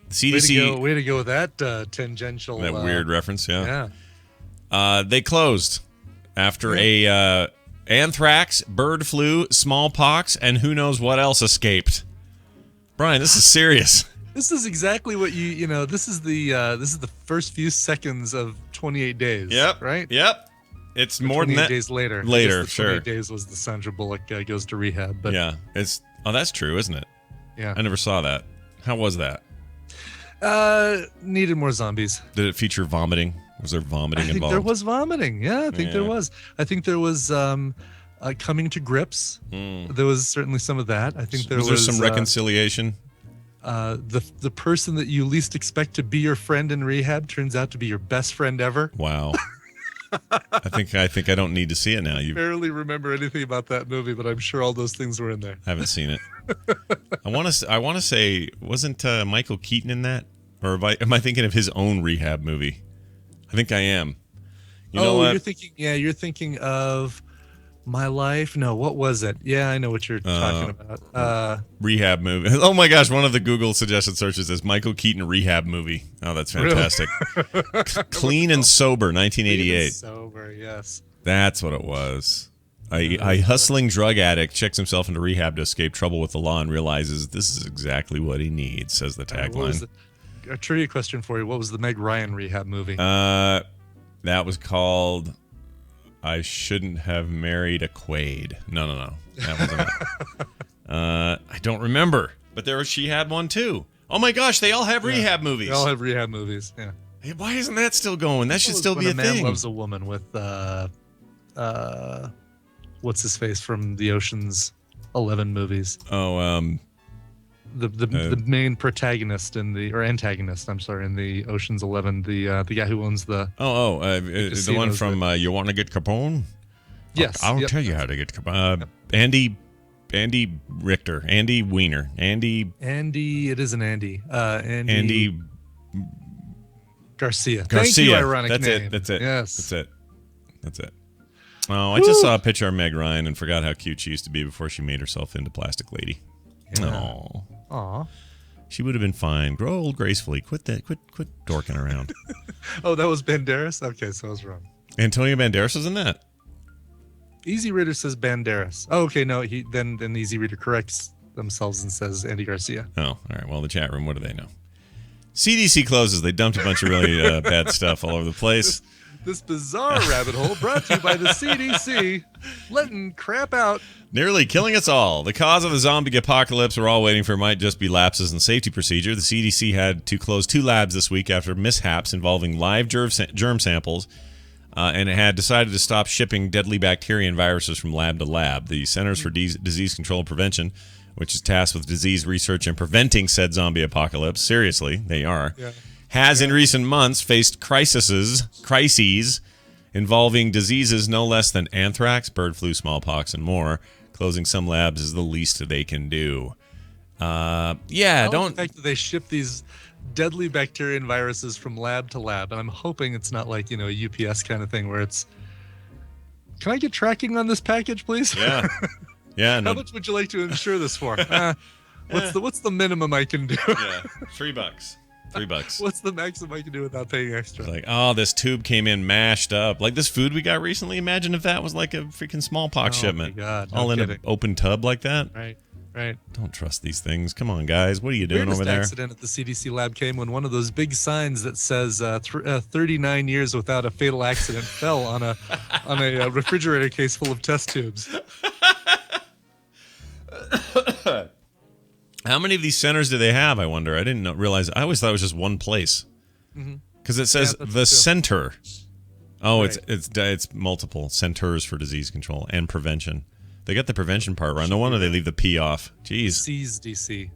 CDC. Way to go with that tangential. That weird reference, yeah. Yeah. They closed after a anthrax, bird flu, smallpox, and who knows what else escaped. Brian, this is serious. This is exactly what you know. This is the first few seconds of 28 days. Yep. Right. Yep. It's more than that. 28 days later. Later, I guess the sure. 28 days was the Sandra Bullock goes to rehab. But Yeah. That's true, isn't it? yeah. I never saw that. How was that? Needed more zombies. Did it feature vomiting? Was there vomiting I think involved? there was vomiting. Yeah, I think there Yeah. was. I think there was coming to grips. There was certainly some of that. I think was there some reconciliation? The person that you least expect to be your friend in rehab turns out to be your best friend ever. Wow. I think I don't need to see it now. You barely remember anything about that movie, but I'm sure all those things were in there. haven't seen it. I want to say, wasn't Michael Keaton in that, or am I thinking of his own rehab movie? I think I am. You know what? You're thinking of My Life. No, what was it? Yeah, I know what you're talking about. Rehab movie. Oh my gosh, one of the Google suggested searches is Michael Keaton rehab movie. Oh, that's fantastic. Really? Clean and Sober, 1988. Clean and Sober, yes. That's what it was. A hustling drug addict checks himself into rehab to escape trouble with the law and realizes this is exactly what he needs, says the tagline. A trivia question for you. What was the Meg Ryan rehab movie? That was called I Shouldn't Have Married a Quaid. No. That wasn't it. I don't remember. But she had one too. Oh my gosh, they all have rehab movies. They all have rehab movies, yeah. Hey, why isn't that still going? That should still be a thing. Man Loves a Woman with what's his face from the Ocean's 11 movies. Oh, the main protagonist antagonist, I'm sorry, in the Ocean's 11, the guy who owns the the one from You Want to Get Capone? Yes, I'll tell you how to get Capone. Andy Richter, Andy Weiner, Andy. It isn't Andy. Andy Garcia. Thank you, ironic name. That's it. Yes, that's it. Oh, I just saw a picture of Meg Ryan and forgot how cute she used to be before she made herself into Plastic Lady. Yeah. Aw. She would have been fine. Grow old gracefully. Quit dorking around. Oh, that was Banderas? Okay, so I was wrong. Antonio Banderas was in that. Easy Reader says Banderas. Oh, okay, no, then Easy Reader corrects themselves and says Andy Garcia. Oh, all right. Well, the chat room, what do they know? CDC closes. They dumped a bunch of really bad stuff all over the place. This bizarre rabbit hole brought to you by the CDC, letting crap out. Nearly killing us all. The cause of the zombie apocalypse we're all waiting for might just be lapses in safety procedure. The CDC had to close 2 labs this week after mishaps involving live germ samples, and it had decided to stop shipping deadly bacteria and viruses from lab to lab. The Centers for Disease Control and Prevention, which is tasked with disease research and preventing said zombie apocalypse, seriously, they are, has in recent months faced crises involving diseases no less than anthrax, bird flu, smallpox, and more. Closing some labs is the least they can do. The fact that they ship these deadly bacteria and viruses from lab to lab, and I'm hoping it's not like, a UPS kind of thing where it's, can I get tracking on this package, please? Yeah. Yeah. How much would you like to insure this for? What's the minimum I can do? Yeah, $3. $3. What's the maximum I can do without paying extra? Like, oh, this tube came in mashed up. Like this food we got recently. Imagine if that was like a freaking smallpox shipment. Oh my God, all in an open tub like that. Right. Don't trust these things. Come on, guys. What are you doing over there? Accident at the CDC lab came when one of those big signs that says 39 years without a fatal accident fell on a refrigerator case full of test tubes. How many of these centers do they have, I wonder? I didn't realize. I always thought it was just one place. Because it says the center. Oh, right. It's multiple centers for disease control and prevention. They got the prevention part right. No wonder they leave the P off. Jeez. DC.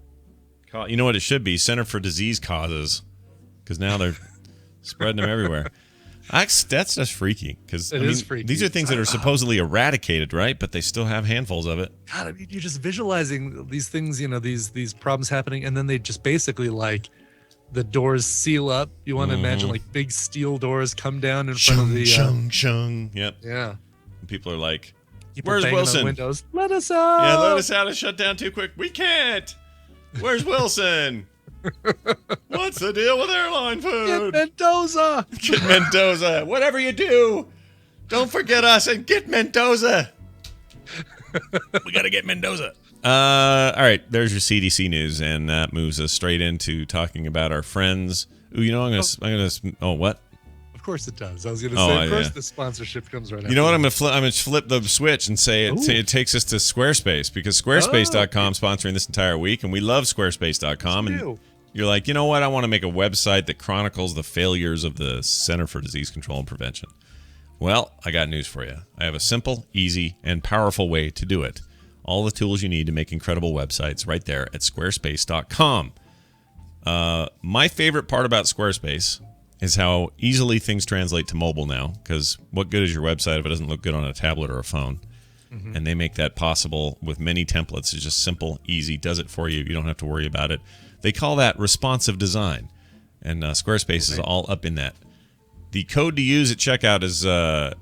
You know what it should be? Center for Disease Causes. Because now they're spreading them everywhere. That's just freaky. Because is freaky. These are things that are supposedly eradicated, right? But they still have handfuls of it. God, I mean, you're just visualizing these things, these problems happening, and then they just basically like the doors seal up. You want to imagine like big steel doors come down in front of the shung. Yep. Yeah. And people are like, people where's Wilson? Windows. Let us out. Yeah, let us out. It's shut down too quick. We can't. Where's Wilson? What's the deal with airline food? Get Mendoza. Get Mendoza. Whatever you do, don't forget us and get Mendoza. We got to get Mendoza. All right, there's your CDC news, and that moves us straight into talking about our friends. Ooh, I'm gonna. Oh, what? Of course it does. I was gonna say, of course, the sponsorship comes right. You know what? I'm gonna flip the switch and say it takes us to Squarespace, because Squarespace.com sponsoring this entire week, and we love Squarespace.com. And you're like, you know what? I want to make a website that chronicles the failures of the Center for Disease Control and Prevention. Well, I got news for you. I have a simple, easy, and powerful way to do it. All the tools you need to make incredible websites right there at Squarespace.com. My favorite part about Squarespace is how easily things translate to mobile now. Because what good is your website if it doesn't look good on a tablet or a phone? Mm-hmm. And they make that possible with many templates. It's just simple, easy, does it for you. You don't have to worry about it. They call that responsive design. And Squarespace is all up in that. The code to use at checkout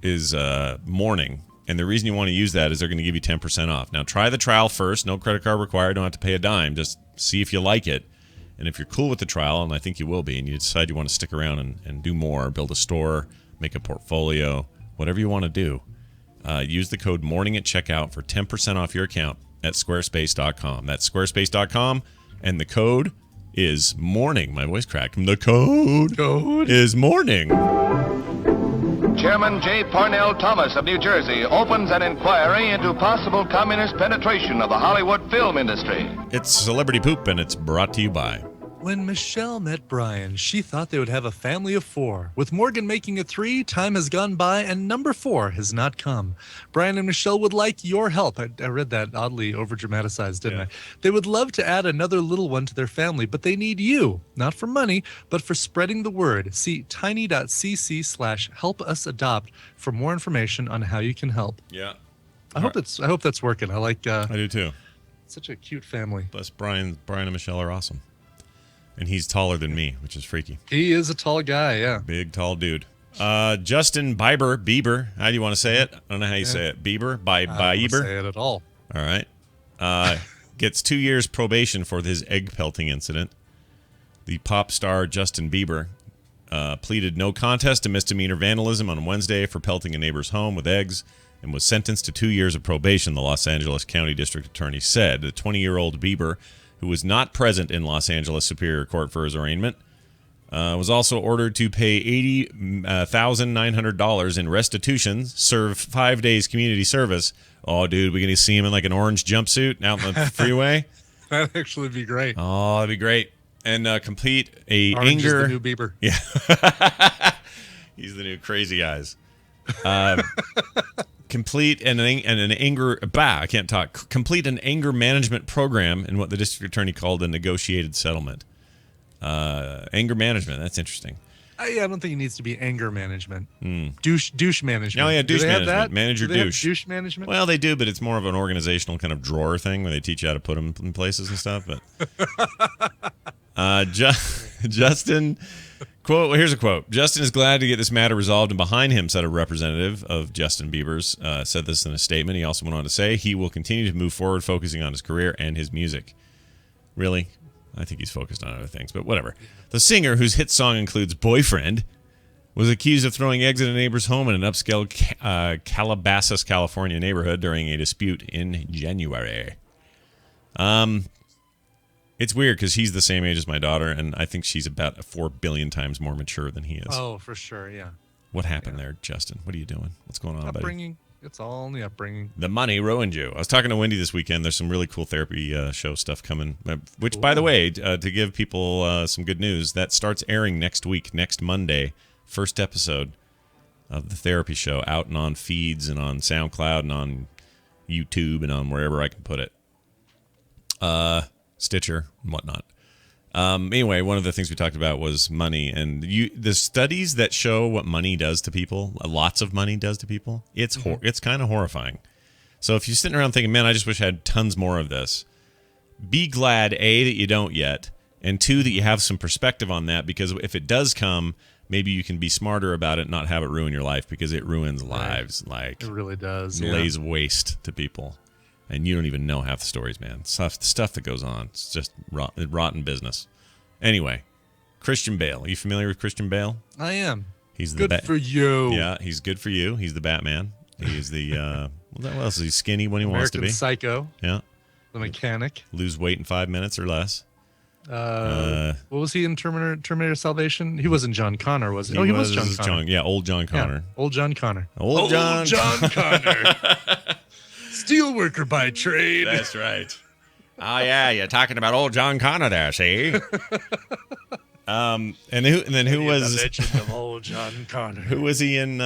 is morning. And the reason you want to use that is they're going to give you 10% off. Now, try the trial first. No credit card required. Don't have to pay a dime. Just see if you like it. And if you're cool with the trial, and I think you will be, and you decide you want to stick around and do more, build a store, make a portfolio, whatever you want to do, use the code MORNING at checkout for 10% off your account at squarespace.com. That's squarespace.com, and the code is MORNING. My voice cracked. The code is MORNING. Chairman J. Parnell Thomas of New Jersey opens an inquiry into possible communist penetration of the Hollywood film industry. It's Celebrity Poop, and it's brought to you by... When Michelle met Brian, she thought they would have a family of 4. With Morgan making it 3, time has gone by, and number 4 has not come. Brian and Michelle would like your help. I read that oddly over-dramatized, didn't I? They would love to add another little one to their family, but they need you, not for money, but for spreading the word. See tiny.cc/helpusadopt for more information on how you can help. Yeah. I hope that's working. I do too. Such a cute family. Plus, Brian and Michelle are awesome. And he's taller than me, which is freaky. He is a tall guy, yeah. Big, tall dude. Justin Bieber. How do you want to say it? I don't know how you say it. Bieber? I don't say it at all. All right. Gets 2 years probation for his egg pelting incident. The pop star Justin Bieber pleaded no contest to misdemeanor vandalism on Wednesday for pelting a neighbor's home with eggs and was sentenced to 2 years of probation, the Los Angeles County District Attorney said. The 20-year-old Bieber, who was not present in Los Angeles Superior Court for his arraignment, was also ordered to pay $80,900 in restitution, serve 5 days community service. Oh, dude, we're going to see him in like an orange jumpsuit out on the freeway? That'd actually be great. Oh, that'd be great. And complete a Orange anger... is the new Bieber. Yeah. He's the new Crazy Eyes. Complete an anger management program in what the district attorney called a negotiated settlement. Anger management, that's interesting. I don't think it needs to be anger management. Douche management. Oh yeah, douche management. Manage your douche. Douche management. Well, they do, but it's more of an organizational kind of drawer thing where they teach you how to put them in places and stuff. But Justin. Quote, here's a quote. Justin is glad to get this matter resolved and behind him, said a representative of Justin Bieber's. Said this in a statement. He also went on to say he will continue to move forward, focusing on his career and his music. Really? I think he's focused on other things, but whatever. The singer, whose hit song includes Boyfriend, was accused of throwing eggs at a neighbor's home in an upscale Calabasas, California neighborhood during a dispute in January. It's weird because he's the same age as my daughter, and I think she's about 4 billion times more mature than he is. Oh, for sure, yeah. What happened there, Justin? What are you doing? What's going on, upbringing. buddy? It's all in the upbringing. The money ruined you. I was talking to Wendy this weekend. There's some really cool therapy show stuff coming, which, by the way, to give people some good news, that starts airing next week, next Monday. First episode of the therapy show out and on feeds and on SoundCloud and on YouTube and on wherever I can put it. Stitcher and whatnot. Anyway, one of the things we talked about was money, and the studies that show what money does to people, lots of money does to people, it's kind of horrifying. So if you're sitting around thinking, man, I just wish I had tons more of this, be glad, A, that you don't yet, and 2, that you have some perspective on that, because if it does come, maybe you can be smarter about it and not have it ruin your life, because it ruins lives. Like, it really does. Lays waste to people. And you don't even know half the stories, man. Stuff that goes on. It's just rotten business. Anyway, Christian Bale. Are you familiar with Christian Bale? I am. He's good for you. Yeah, he's good for you. He's the Batman. He's the, what else? He's skinny when he wants to be. American Psycho. Yeah. The Mechanic. Lose weight in 5 minutes or less. What was he in Terminator Salvation? He wasn't John Connor, was he? He was John Connor. Yeah, old John Connor. Yeah, old John Connor. Old John Connor. Steelworker by trade. That's right. Oh yeah, you're talking about old John Connor there, see? And who was the legend of old John Connor? Who was he in?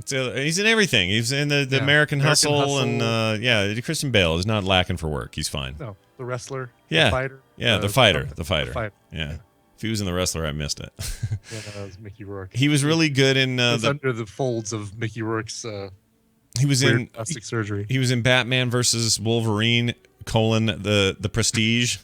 He's in everything. He's in the American Hustle, and Christian Bale is not lacking for work. He's fine. No, the wrestler. Yeah, the fighter. Yeah, the fighter. Yeah. he was in The Wrestler, I missed it. Yeah, that was Mickey Rourke. He was really good in under the folds of Mickey Rourke's. He was in plastic surgery. He was in Batman versus Wolverine: the Prestige.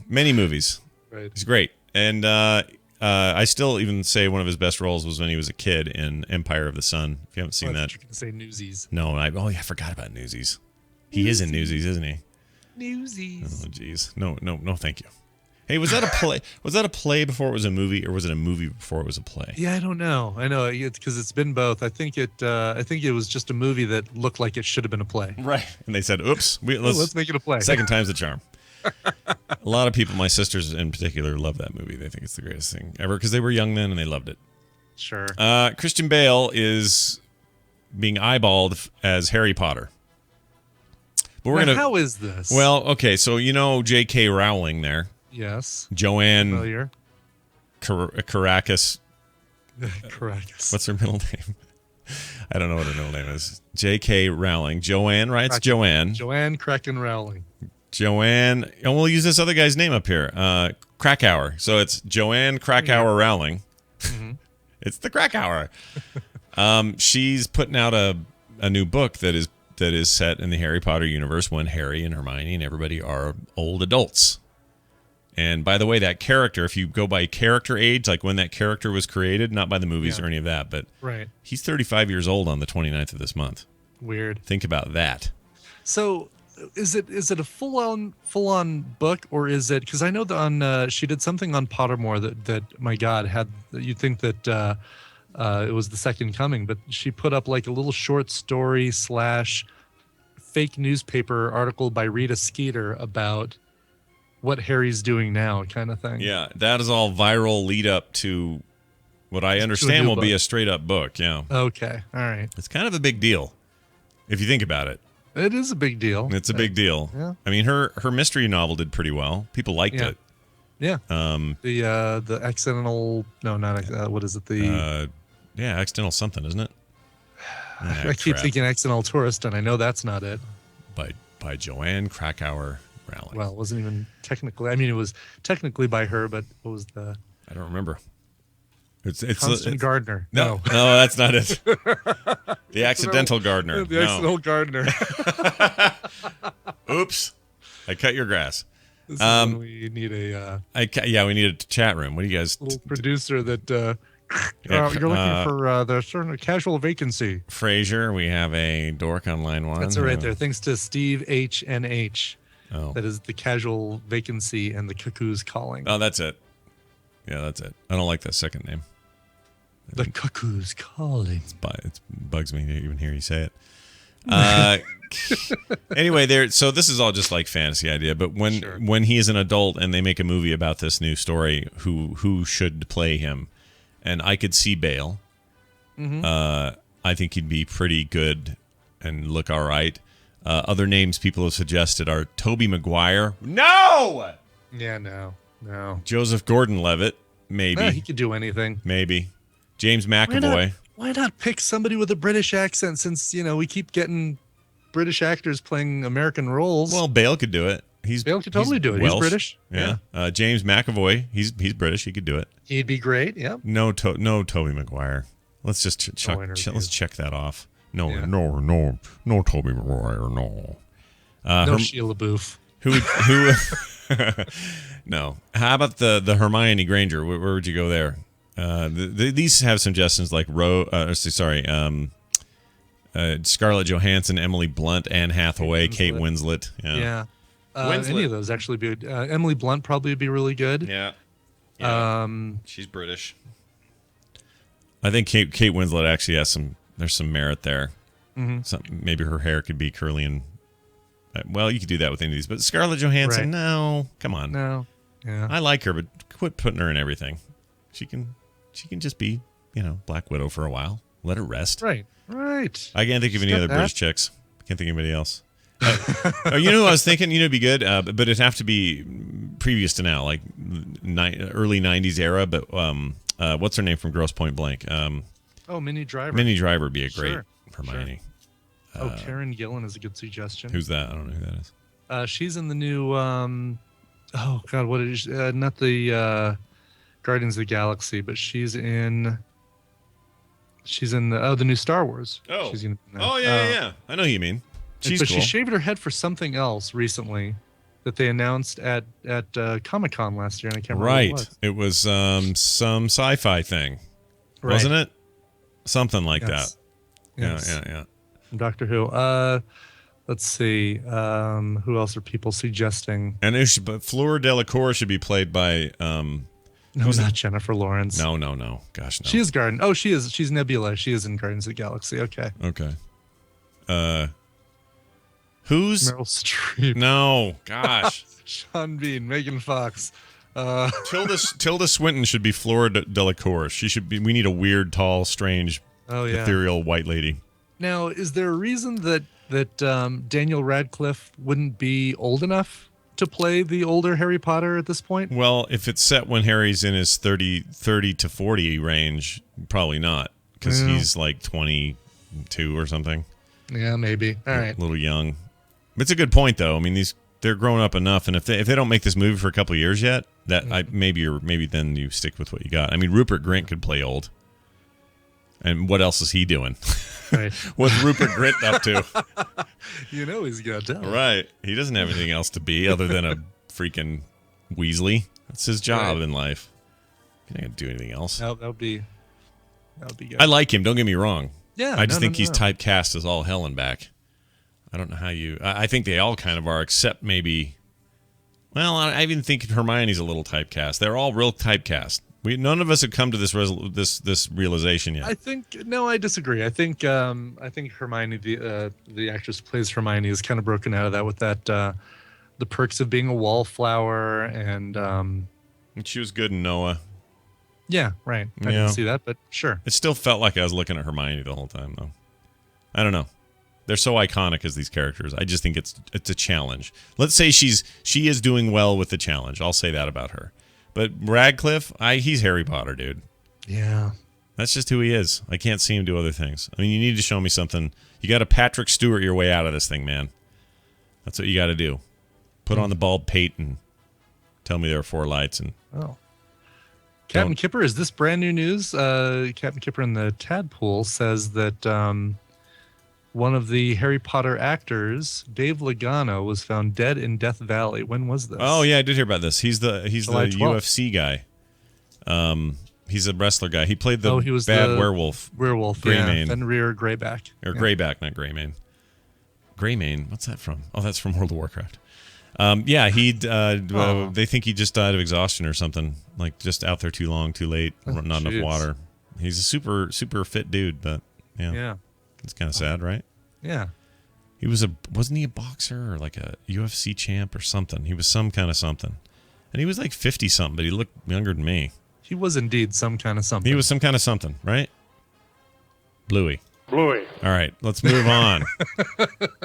Many movies. Right. He's great, and I still even say one of his best roles was when he was a kid in Empire of the Sun. If you haven't seen that, you can say Newsies. No, I forgot about Newsies. He is in Newsies, isn't he? Newsies. Oh, jeez. No, thank you. Hey, was that a play? Was that a play before it was a movie, or was it a movie before it was a play? Yeah, I don't know. I know because it's been both. I think it was just a movie that looked like it should have been a play. Right. And they said, "Oops, let's make it a play." Second time's the charm. A lot of people, my sisters in particular, love that movie. They think it's the greatest thing ever because they were young then and they loved it. Sure. Christian Bale is being eyeballed as Harry Potter. But how is this? Well, okay, so J.K. Rowling there. Yes. Joanne Familiar. Caracas. Caracas. What's her middle name? I don't know what her middle name is. J.K. Rowling. Joanne, right? It's Joanne. Joanne Kraken Rowling. Joanne, and we'll use this other guy's name up here. Krakauer. So it's Joanne Krakauer Rowling. Mm-hmm. It's the Krakauer. She's putting out a new book that is set in the Harry Potter universe when Harry and Hermione and everybody are old adults. And by the way, that character, if you go by character age, like when that character was created, not by the movies or any of that, but right. He's 35 years old on the 29th of this month. Weird. Think about that. So is it a full on book, or is it, because I know that she did something on Pottermore that my God, you'd think that it was the second coming, but she put up like a little short story / fake newspaper article by Rita Skeeter about what Harry's doing now, kind of thing. Yeah, that is all viral lead up to what I understand will be a straight up book. Yeah. Okay. All right. It's kind of a big deal if you think about it. It is a big deal. It's a big deal. Yeah. I mean, her mystery novel did pretty well. People liked it. Yeah. The accidental. No, not what is it? Accidental something, isn't it? I keep thinking accidental tourist, and I know that's not it. By Joanne Krakauer Rowling. Well, it wasn't even technically. I mean, it was technically by her, but what was the? I don't remember. It's Constant Gardner. No, that's not it. The accidental gardener. The accidental gardener. Oops, I cut your grass. This is when we need a. We need a chat room. What do you guys? Little producer that. You're looking for the certain casual vacancy. Frasier, we have a dork on line 1. That's it right there. Thanks to Steve H&H. Oh. That is the casual vacancy and the cuckoo's calling. Oh, that's it. Yeah, that's it. I don't like that second name. The cuckoo's calling. It bugs me to even hear you say it. Anyway, so this is all just like fantasy idea, but when he is an adult and they make a movie about this new story, who should play him? And I could see Bale. Mm-hmm. I think he'd be pretty good and look all right. Other names people have suggested are Tobey Maguire. No! Yeah, no. Joseph Gordon-Levitt, maybe. He could do anything. Maybe. James McAvoy. Why not pick somebody with a British accent, since, we keep getting British actors playing American roles? Well, Bale could do it. Bale could totally do it. Welsh. He's British. Yeah. James McAvoy, he's British. He could do it. He'd be great. Yeah. No Tobey Maguire. Let's just let's check that off. No Tobey Maguire. No. No Sheila Booth. Who? No. How about the Hermione Granger? Where would you go there? These have suggestions like Scarlett Johansson, Emily Blunt, Anne Hathaway, Kate Winslet. Yeah. Any of those actually be good. Emily Blunt probably would be really good. Yeah. She's British. I think Kate Winslet actually has there's some merit there. Mm-hmm. Maybe her hair could be curly and well, you could do that with any of these, but Scarlett Johansson, no, come on. No. Yeah. I like her, but quit putting her in everything. She can just be, Black Widow for a while. Let her rest. Right. I can't think of any other British chicks. I can't think of anybody else. Who I was thinking? It'd be good, but it'd have to be previous to now, like early '90s era. But what's her name from Grosse Point Blank? Minnie Driver. Minnie Driver would be a great Hermione. Karen Gillan is a good suggestion. Who's that? I don't know who that is. She's in the new Oh God, what is not the Guardians of the Galaxy, but she's in the new Star Wars. Oh, she's in that. yeah. I know who you mean. She's but cool. she shaved her head for something else recently that they announced at Comic-Con last year, and I can't remember what It was some sci-fi thing, wasn't it? Something like that. Yes. Yeah. From Doctor Who. Let's see. Who else are people suggesting? And but Fleur Delacour should be played by. No, not Jennifer Lawrence. No. Gosh, no. She is Garden. Oh, she is. She's Nebula. She is in Guardians of the Galaxy. Okay. Who's Meryl Streep? No, gosh. Sean Bean, Megan Fox. Tilda Swinton should be Fleur Delacour. She should be. We need a weird, tall, strange, ethereal white lady. Now, is there a reason that Daniel Radcliffe wouldn't be old enough to play the older Harry Potter at this point? Well, if it's set when Harry's in his 30 to 40 range, probably not, because he's like 22 or something. Yeah, maybe. All right. A little young. It's a good point, though. I mean, they're grown up enough, and if they don't make this movie for a couple of years yet, maybe then you stick with what you got. I mean, Rupert Grint could play old, and what else is he doing? Right. What's Rupert Grint up to? He's got talent. Right. He doesn't have anything else to be other than a freaking Weasley. That's his job in life. He can't do anything else. No, that would be good. I like him. Don't get me wrong. Yeah. I just think he's typecast as all hell and back. I don't know how I think they all kind of are, except maybe. Well, I even think Hermione's a little typecast. They're all real typecast. None of us have come to this realization yet. I disagree. I think Hermione, the actress who plays Hermione, is kind of broken out of that with that the perks of being a wallflower and she was good in Noah. Yeah, right. I didn't see that, but sure. It still felt like I was looking at Hermione the whole time, though. I don't know. They're so iconic as these characters. I just think it's a challenge. Let's say she is doing well with the challenge. I'll say that about her. But Radcliffe, he's Harry Potter, dude. Yeah. That's just who he is. I can't see him do other things. I mean, you need to show me something. You got to Patrick Stewart your way out of this thing, man. That's what you got to do. Put on the bald pate and tell me there are 4 lights. And Captain Kipper, is this brand new news? Captain Kipper in the Tadpole says that one of the Harry Potter actors, Dave Lagana, was found dead in Death Valley. When was this? Oh yeah, I did hear about this. He's the July 12th. UFC guy. He's a wrestler guy. He played the he was bad the werewolf. Greymane. Fenrir Greyback. Or Greyback, not Greymane. Greymane, what's that from? Oh, that's from World of Warcraft. They think he just died of exhaustion or something. Like just out there too long, too late, not enough water. He's a super, super fit dude, but yeah. It's kind of sad, right? Yeah. Wasn't he a boxer or like a UFC champ or something? He was some kind of something. And he was like 50 something, but he looked younger than me. He was indeed some kind of something. He was some kind of something, right? Bluey. All right, let's move on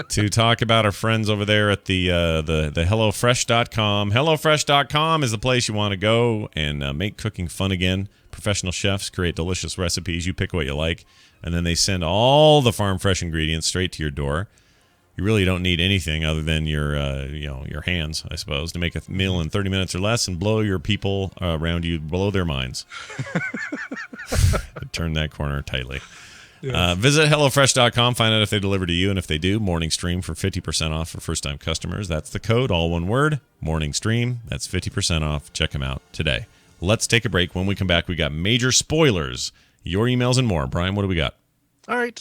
to talk about our friends over there at the HelloFresh.com. HelloFresh.com is the place you want to go and make cooking fun again. Professional chefs create delicious recipes. You pick what you like, and then they send all the farm fresh ingredients straight to your door. You really don't need anything other than your hands, I suppose, to make a meal in 30 minutes or less and blow your people around you below their minds. Turn that corner tightly. Yes. Visit HelloFresh.com, find out if they deliver to you, and if they do, Morning Stream for 50% off for first-time customers. That's the code, all one word, Morning Stream. That's 50% off. Check them out today. Let's take a break. When we come back, we got major spoilers, your emails, and more. Brian, what do we got? All right.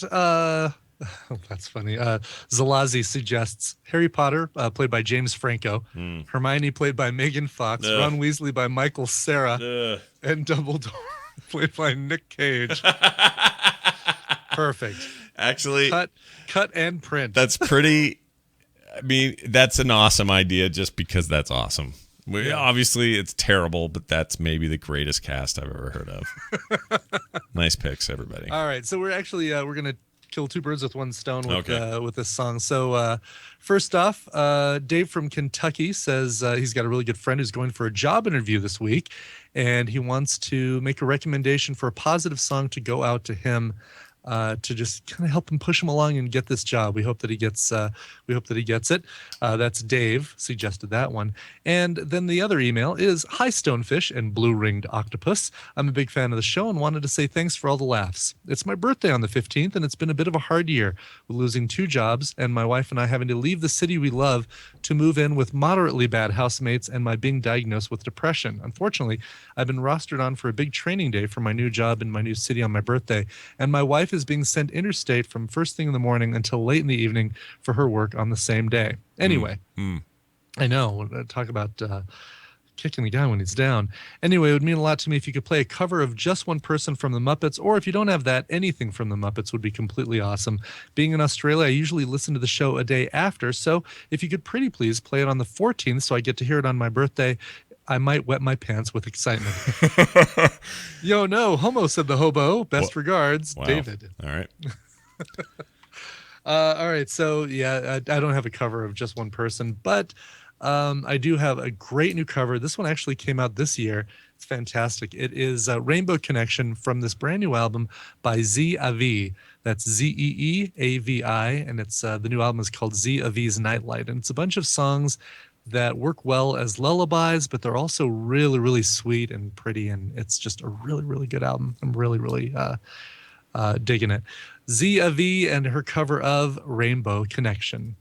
That's funny. Zalazi suggests Harry Potter, played by James Franco, Hermione, played by Megan Fox, Ron Weasley by Michael Cera, and Dumbledore, played by Nick Cage. Perfect. Actually, cut and print. That's pretty. I mean, that's an awesome idea just because that's awesome. Obviously, it's terrible, but that's maybe the greatest cast I've ever heard of. Nice picks, everybody. All right, so we're actually we're gonna kill 2 birds with 1 stone with this song. So first off, Dave from Kentucky says he's got a really good friend who's going for a job interview this week, and he wants to make a recommendation for a positive song to go out to him to just kind of help him push him along and get this job. We hope that he gets it. That's Dave suggested that one. And then the other email is, hi Stonefish and blue-ringed octopus. I'm a big fan of the show and wanted to say thanks for all the laughs. It's my birthday on the 15th and it's been a bit of a hard year with losing 2 jobs and my wife and I having to leave the city we love to move in with moderately bad housemates and my being diagnosed with depression. Unfortunately, I've been rostered on for a big training day for my new job in my new city on my birthday, and my wife is being sent interstate from first thing in the morning until late in the evening for her work on the same day. Anyway, I know, talk about kicking the guy when he's down. Anyway, it would mean a lot to me if you could play a cover of Just One Person from the Muppets, or if you don't have that, anything from the Muppets would be completely awesome. Being in Australia, I usually listen to the show a day after, so if you could pretty please play it on the 14th so I get to hear it on my birthday, I might wet my pants with excitement. Yo, no, homo, said the hobo. Best regards, wow. David. All right. All right, so yeah, I don't have a cover of Just One Person, but I do have a great new cover. This one actually came out this year. It's fantastic. It is Rainbow Connection from this brand new album by Z-A-V. That's Z-E-E-A-V-I, and it's the new album is called Z-A-V's Nightlight, and it's a bunch of songs that work well as lullabies, but they're also really, really sweet and pretty, and it's just a really, really good album. I'm really, really digging it. Z-A-V and her cover of Rainbow Connection.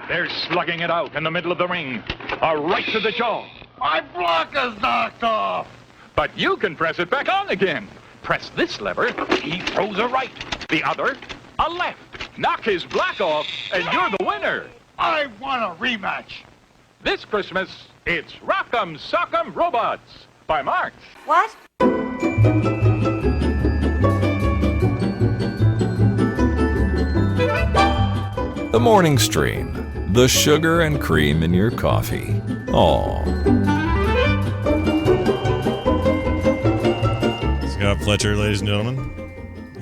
They're slugging it out in the middle of the ring. A right to the jaw. My block is knocked off. But you can press it back on again. Press this lever, he throws a right. The other, a left. Knock his block off, and you're the winner. I want a rematch. This Christmas, it's Rock'em Sock'em Robots by Marx. What? The morning stream. The sugar and cream in your coffee. Aw. Scott Fletcher, ladies and gentlemen.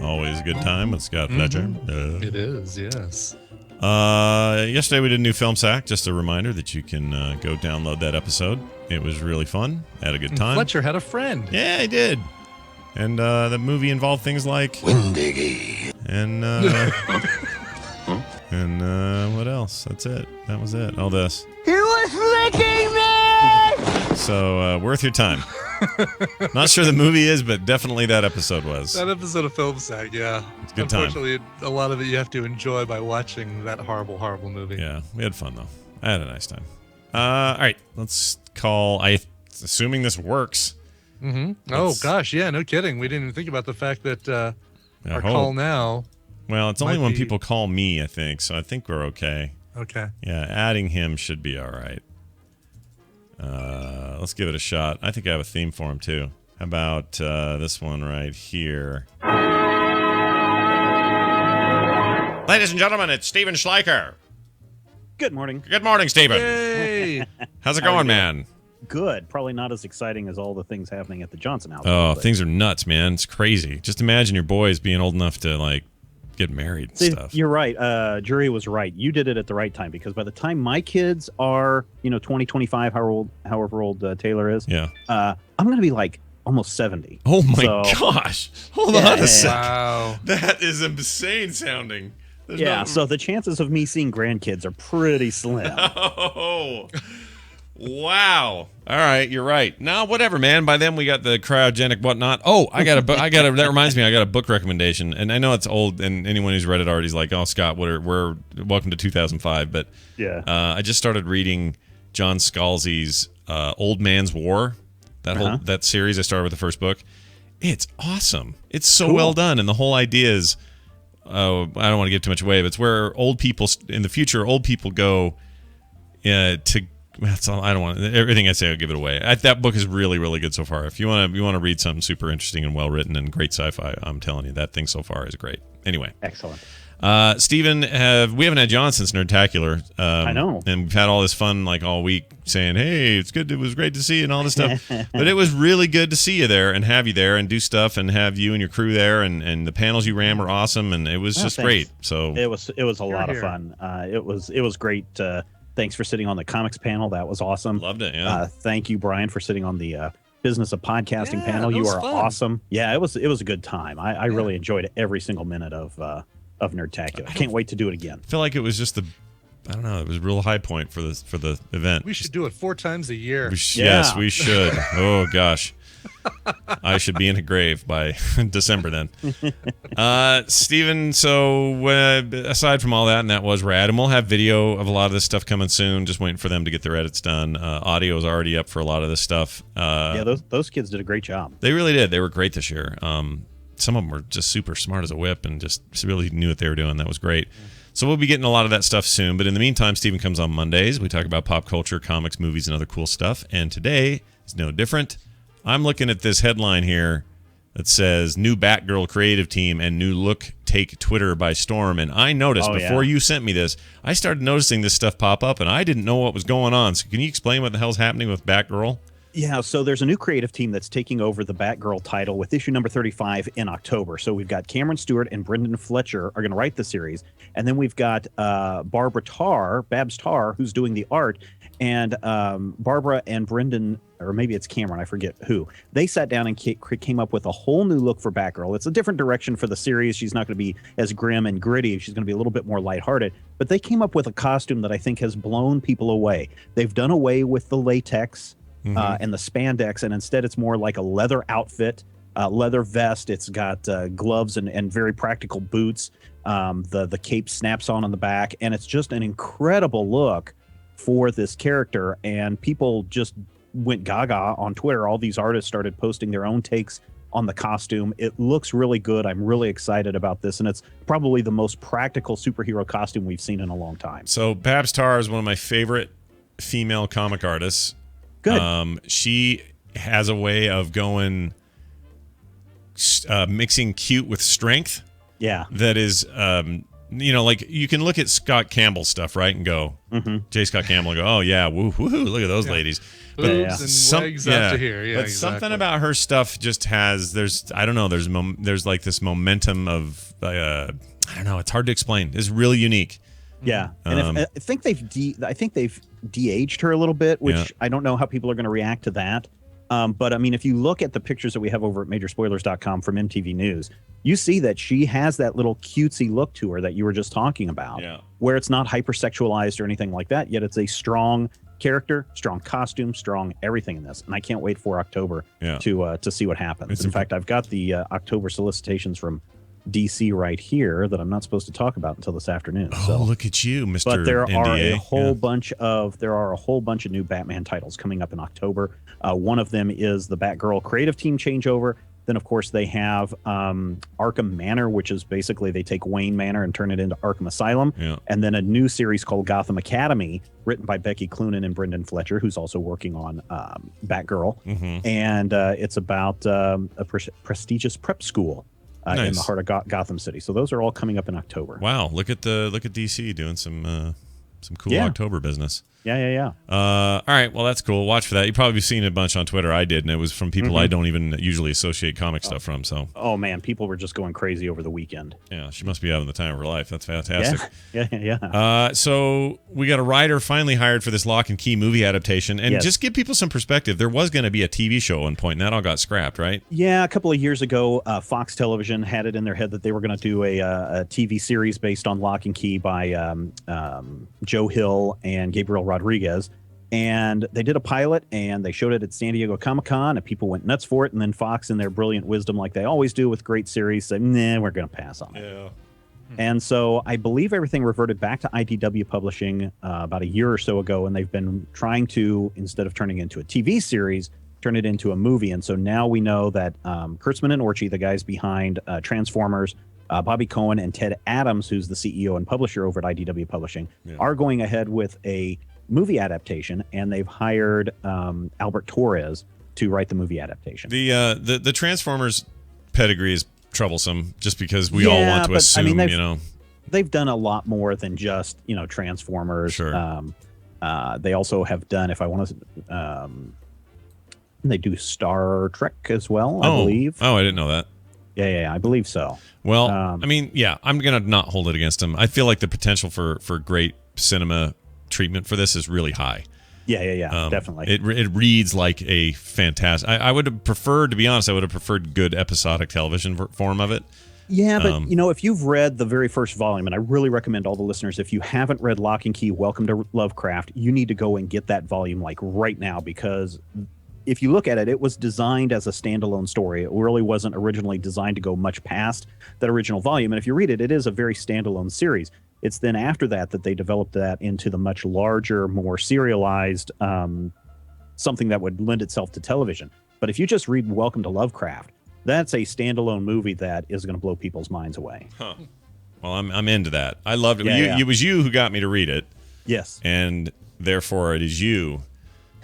Always a good time with Scott Fletcher. It is, yes. Yesterday we did a new film sack. Just a reminder that you can go download that episode. It was really fun. Had a good time. Fletcher had a friend. Yeah, he did. And the movie involved things like Windiggy. and and what else? That's it. That was it. All this. He was licking me! So worth your time. Not sure the movie is, but definitely that episode was. That episode of Film Sack, yeah. It's a good time. Unfortunately, a lot of it you have to enjoy by watching that horrible, horrible movie. Yeah, we had fun though. I had a nice time. All right, let's call. Assuming this works. Mm-hmm. Oh gosh, yeah, no kidding. We didn't even think about the fact that our call now. Well, it's only when people call me, I think. So I think we're okay. Okay. Yeah, adding him should be all right. Let's give it a shot. I think I have a theme for him too. How about this one right here? Ladies and gentlemen, it's Steven Schleicher. Good morning. Good morning, Steven. Yay! How's it going, man? Good. Probably not as exciting as all the things happening at the Johnson house. Oh, things are nuts, man. It's crazy. Just imagine your boys being old enough to like get married and stuff. You're right. Jury was right. You did it at the right time, because by the time my kids are, 20, 25, however old Taylor is, yeah, I'm going to be like almost 70. Oh my gosh. Hold on a second. Wow. That is insane sounding. So the chances of me seeing grandkids are pretty slim. Oh, wow. All right, you're right. No, whatever, man. By then we got the cryogenic whatnot. Oh, that reminds me, I got a book recommendation, and I know it's old, and anyone who's read it already is like, oh, Scott, we're welcome to 2005. But yeah, I just started reading John Scalzi's Old Man's War. That series. I started with the first book. It's awesome. It's so cool. Well done, and the whole idea is, I don't want to give too much away, but it's where old people in the future, go to. That's all. I don't want everything I say. I'll give it away. That book is really, really good so far. If you want to read something super interesting and well written and great sci-fi, I'm telling you that thing so far is great. Anyway, excellent. Stephen, we haven't had John since Nerdtacular. I know, and we've had all this fun like all week saying, "Hey, it's good. It was great to see you," and all this stuff. But it was really good to see you there and have you there and do stuff and have you and your crew there and the panels you ran were awesome and it was just great. So it was a lot of fun. It was great. Thanks for sitting on the comics panel. That was awesome. Loved it. Yeah. Thank you, Brian, for sitting on the business of podcasting panel. You are awesome. Yeah, it was a good time. I really enjoyed every single minute of Nerdtacular. Can't wait to do it again. I feel like it was just it was a real high point for the event. We should do it 4 times a year. Yes, we should. Oh gosh. I should be in a grave by December then. Steven, so aside from all that, and that was rad, and we'll have video of a lot of this stuff coming soon, just waiting for them to get their edits done. Audio is already up for a lot of this stuff. Those kids did a great job. They really did. They were great this year. Some of them were just super smart as a whip and just really knew what they were doing. That was great. So we'll be getting a lot of that stuff soon. But in the meantime, Steven comes on Mondays. We talk about pop culture, comics, movies, and other cool stuff. And today is no different. I'm looking at this headline here that says new Batgirl creative team and new look take Twitter by storm. And I noticed before you sent me this, I started noticing this stuff pop up and I didn't know what was going on. So can you explain what the hell's happening with Batgirl? Yeah, so there's a new creative team that's taking over the Batgirl title with issue number 35 in October. So we've got Cameron Stewart and Brendan Fletcher are going to write the babs Tarr, who's doing the art. And Barbara and Brendan, or maybe it's Cameron, I forget who, they sat down and came up with a whole new look for Batgirl. It's a different direction for the series. She's not going to be as grim and gritty. She's going to be a little bit more lighthearted. But they came up with a costume that I think has blown people away. They've done away with the latex and the spandex, and instead it's more like a leather outfit, leather vest. It's got gloves and very practical boots. The cape snaps on the back, and it's just an incredible look for this character, and people just went gaga on Twitter. All these artists started posting their own takes on the costume. It looks really good. I'm really excited about this, and it's probably the most practical superhero costume we've seen in a long time. So Babs Tarr is one of my favorite female comic artists. Good. She has a way of going mixing cute with strength. Yeah. That is, like you can look at Scott Campbell stuff, right, and go, J. Scott Campbell, and go, oh yeah, woohoo, look at those ladies. Boobs and legs up to here. Yeah, but something about her stuff just has there's like this momentum of I don't know. It's hard to explain. It's really unique. Yeah, and I think they've de-aged her a little bit, which I don't know how people are going to react to that. But I mean, if you look at the pictures that we have over at Majorspoilers.com from MTV News, you see that she has that little cutesy look to her that you were just talking about, where it's not hypersexualized or anything like that. Yet it's a strong character, strong costume, strong everything in this, and I can't wait for October to see what happens. In fact, I've got the October solicitations from DC right here that I'm not supposed to talk about until this afternoon. Oh, look at you, Mr. But there NDA. are a whole bunch of new Batman titles coming up in October. One of them is the Batgirl creative team changeover. Then, of course, they have Arkham Manor, which is basically they take Wayne Manor and turn it into Arkham Asylum. Yeah. And then a new series called Gotham Academy, written by Becky Cloonan and Brendan Fletcher, who's also working on Batgirl. And it's about a prestigious prep school in the heart of Gotham City. So those are all coming up in October. Wow, look at DC doing some cool October business. Yeah. All right, well, that's cool. Watch for that. You've probably seen it a bunch on Twitter. I did, and it was from people I don't even usually associate comic stuff from. So. Oh, man, people were just going crazy over the weekend. Yeah, she must be having the time of her life. That's fantastic. Yeah. So we got a writer finally hired for this Lock and Key movie adaptation. And just give people some perspective, there was going to be a TV show at one point, and that all got scrapped, right? Yeah, a couple of years ago, Fox Television had it in their head that they were going to do a TV series based on Lock and Key by Joe Hill and Gabriel Rodriguez. And they did a pilot, and they showed it at San Diego Comic-Con, and people went nuts for it. And then Fox, in their brilliant wisdom, like they always do with great series, said, nah, we're going to pass on it. Yeah. And so I believe everything reverted back to IDW Publishing about a year or so ago, and they've been trying to, instead of turning it into a TV series, turn it into a movie. And so now we know that Kurtzman and Orchie, the guys behind Transformers, Bobby Cohen, and Ted Adams, who's the CEO and publisher over at IDW Publishing, are going ahead with a movie adaptation, and they've hired Albert Torres to write the movie adaptation. The Transformers pedigree is troublesome, just because we all want to assume, they've done a lot more than just Transformers. Sure. They also have done, if I want to, they do Star Trek as well, I believe. Oh, I didn't know that. Yeah, I believe so. Well, I mean, I'm gonna not hold it against them. I feel like the potential for great cinema treatment for this is really high. Yeah, definitely. It reads like a fantastic. I would have preferred, to be honest, good episodic television form of it. Yeah, but if you've read the very first volume, and I really recommend all the listeners, if you haven't read Lock and Key, Welcome to Lovecraft, you need to go and get that volume like right now, because if you look at it, it was designed as a standalone story. It really wasn't originally designed to go much past that original volume. And if you read it, it is a very standalone series. It's then after that they developed that into the much larger, more serialized something that would lend itself to television. But if you just read Welcome to Lovecraft, that's a standalone movie that is going to blow people's minds away. Huh. Well, I'm into that. I loved it. Yeah. It was you who got me to read it. Yes. And therefore, it is you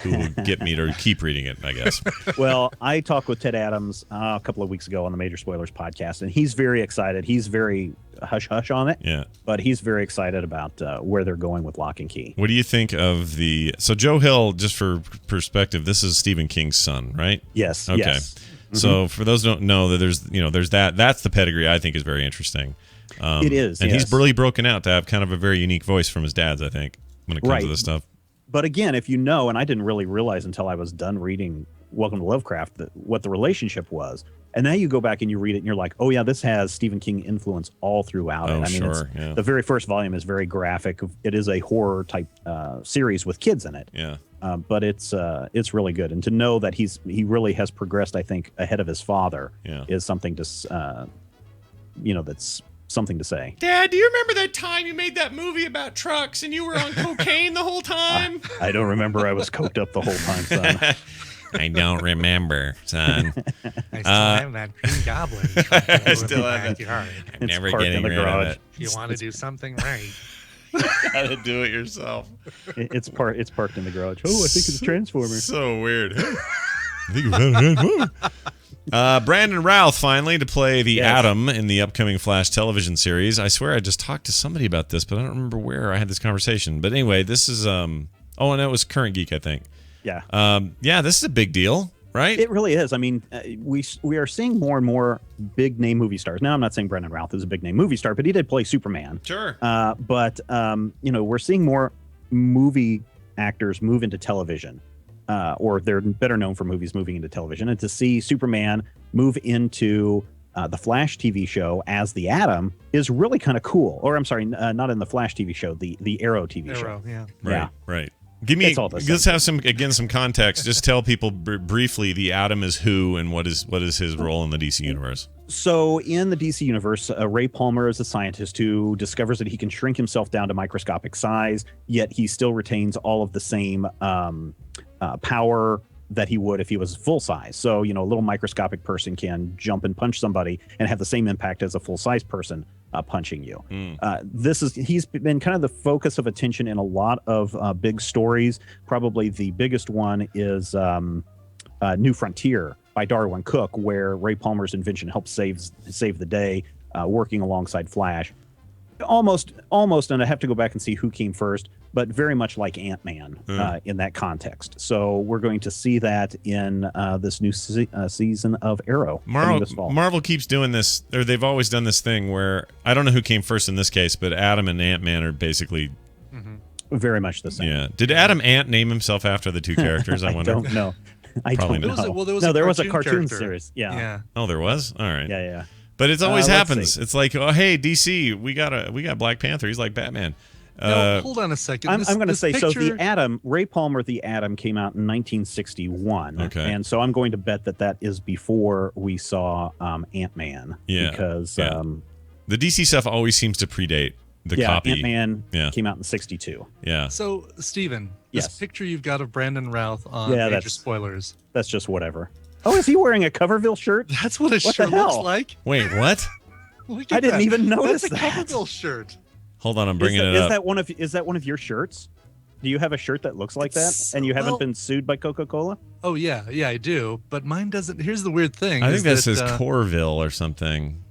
who will get me to keep reading it, I guess. Well, I talked with Ted Adams a couple of weeks ago on the Major Spoilers podcast, and he's very excited. He's very hush-hush on it. Yeah. But he's very excited about where they're going with Lock and Key. What do you think of so Joe Hill, just for perspective, this is Stephen King's son, right? Yes. Okay. Yes. So for those who don't know, that there's that's the pedigree I think is very interesting. It is. And yes. he's really broken out to have kind of a very unique voice from his dad's, I think, when it comes to this stuff. But again, if you know, and I didn't really realize until I was done reading Welcome to Lovecraft what the relationship was. And now you go back and you read it and you're like, oh yeah, this has Stephen King influence all throughout it. I mean, sure, the very first volume is very graphic. It is a horror type series with kids in it. Yeah. But it's really good. And to know that he really has progressed, I think, ahead of his father is something to, that's something to say. Dad, do you remember that time you made that movie about trucks and you were on cocaine the whole time? I don't remember. I was coked up the whole time, son. I don't remember, son. I still have that Green Goblin. I still have it. I'm never getting rid of it. If you want to do something right, gotta do it yourself. It's parked in the garage. Oh, I think it's a transformer. So weird. I think it's a transformer. Brandon Routh finally to play the Atom in the upcoming Flash television series. I swear I just talked to somebody about this, but I don't remember where I had this conversation. But anyway, this is and it was Current Geek, I think. Yeah. This is a big deal, right? It really is. I mean, we are seeing more and more big name movie stars. Now, I'm not saying Brandon Routh is a big name movie star, but he did play Superman. Sure. But we're seeing more movie actors move into television. Or they're better known for movies moving into television. And to see Superman move into the Flash TV show as the Atom is really kind of cool. Or I'm sorry, not in the Flash TV show, the Arrow TV show. Yeah. Right. Give me. Let's have some context. Just tell people briefly the Atom is who and what is his role in the DC universe. So in the DC universe, Ray Palmer is a scientist who discovers that he can shrink himself down to microscopic size, yet he still retains all of the same power that he would if he was full size. So, a little microscopic person can jump and punch somebody and have the same impact as a full size person punching you. He's been kind of the focus of attention in a lot of big stories. Probably the biggest one is New Frontier by Darwin Cook, where Ray Palmer's invention helps save the day, working alongside Flash. Almost, and I have to go back and see who came first, but very much like Ant-Man in that context. So we're going to see that in this new season of Arrow. Marvel keeps doing this, or they've always done this thing where, I don't know who came first in this case, but Adam and Ant-Man are basically... very much the same. Yeah. Did Adam Ant name himself after the two characters? I wonder. Don't know. Probably don't not. know. There was a cartoon series. Yeah. Oh, there was? All right. Yeah. But it always happens. It's like, oh, hey, DC, we got Black Panther. He's like Batman. No, hold on a second. I'm going to say, so the Atom, Ray Palmer, the Atom came out in 1961. Okay. And so I'm going to bet that is before we saw Ant-Man. Yeah. Because the DC stuff always seems to predate the copy. Ant-Man came out in 62. Yeah. So, Steven, this picture you've got of Brandon Routh on Major Spoilers. That's just whatever. Oh, is he wearing a Coverville shirt? That's what his shirt looks like. Wait, what? I didn't even notice that. That's a Coverville shirt. Hold on, I'm bringing it up. Is that one of your shirts? Do you have a shirt that looks like that? And you haven't been sued by Coca-Cola? Oh, yeah, I do. But mine doesn't. Here's the weird thing. I think that says Corville or something.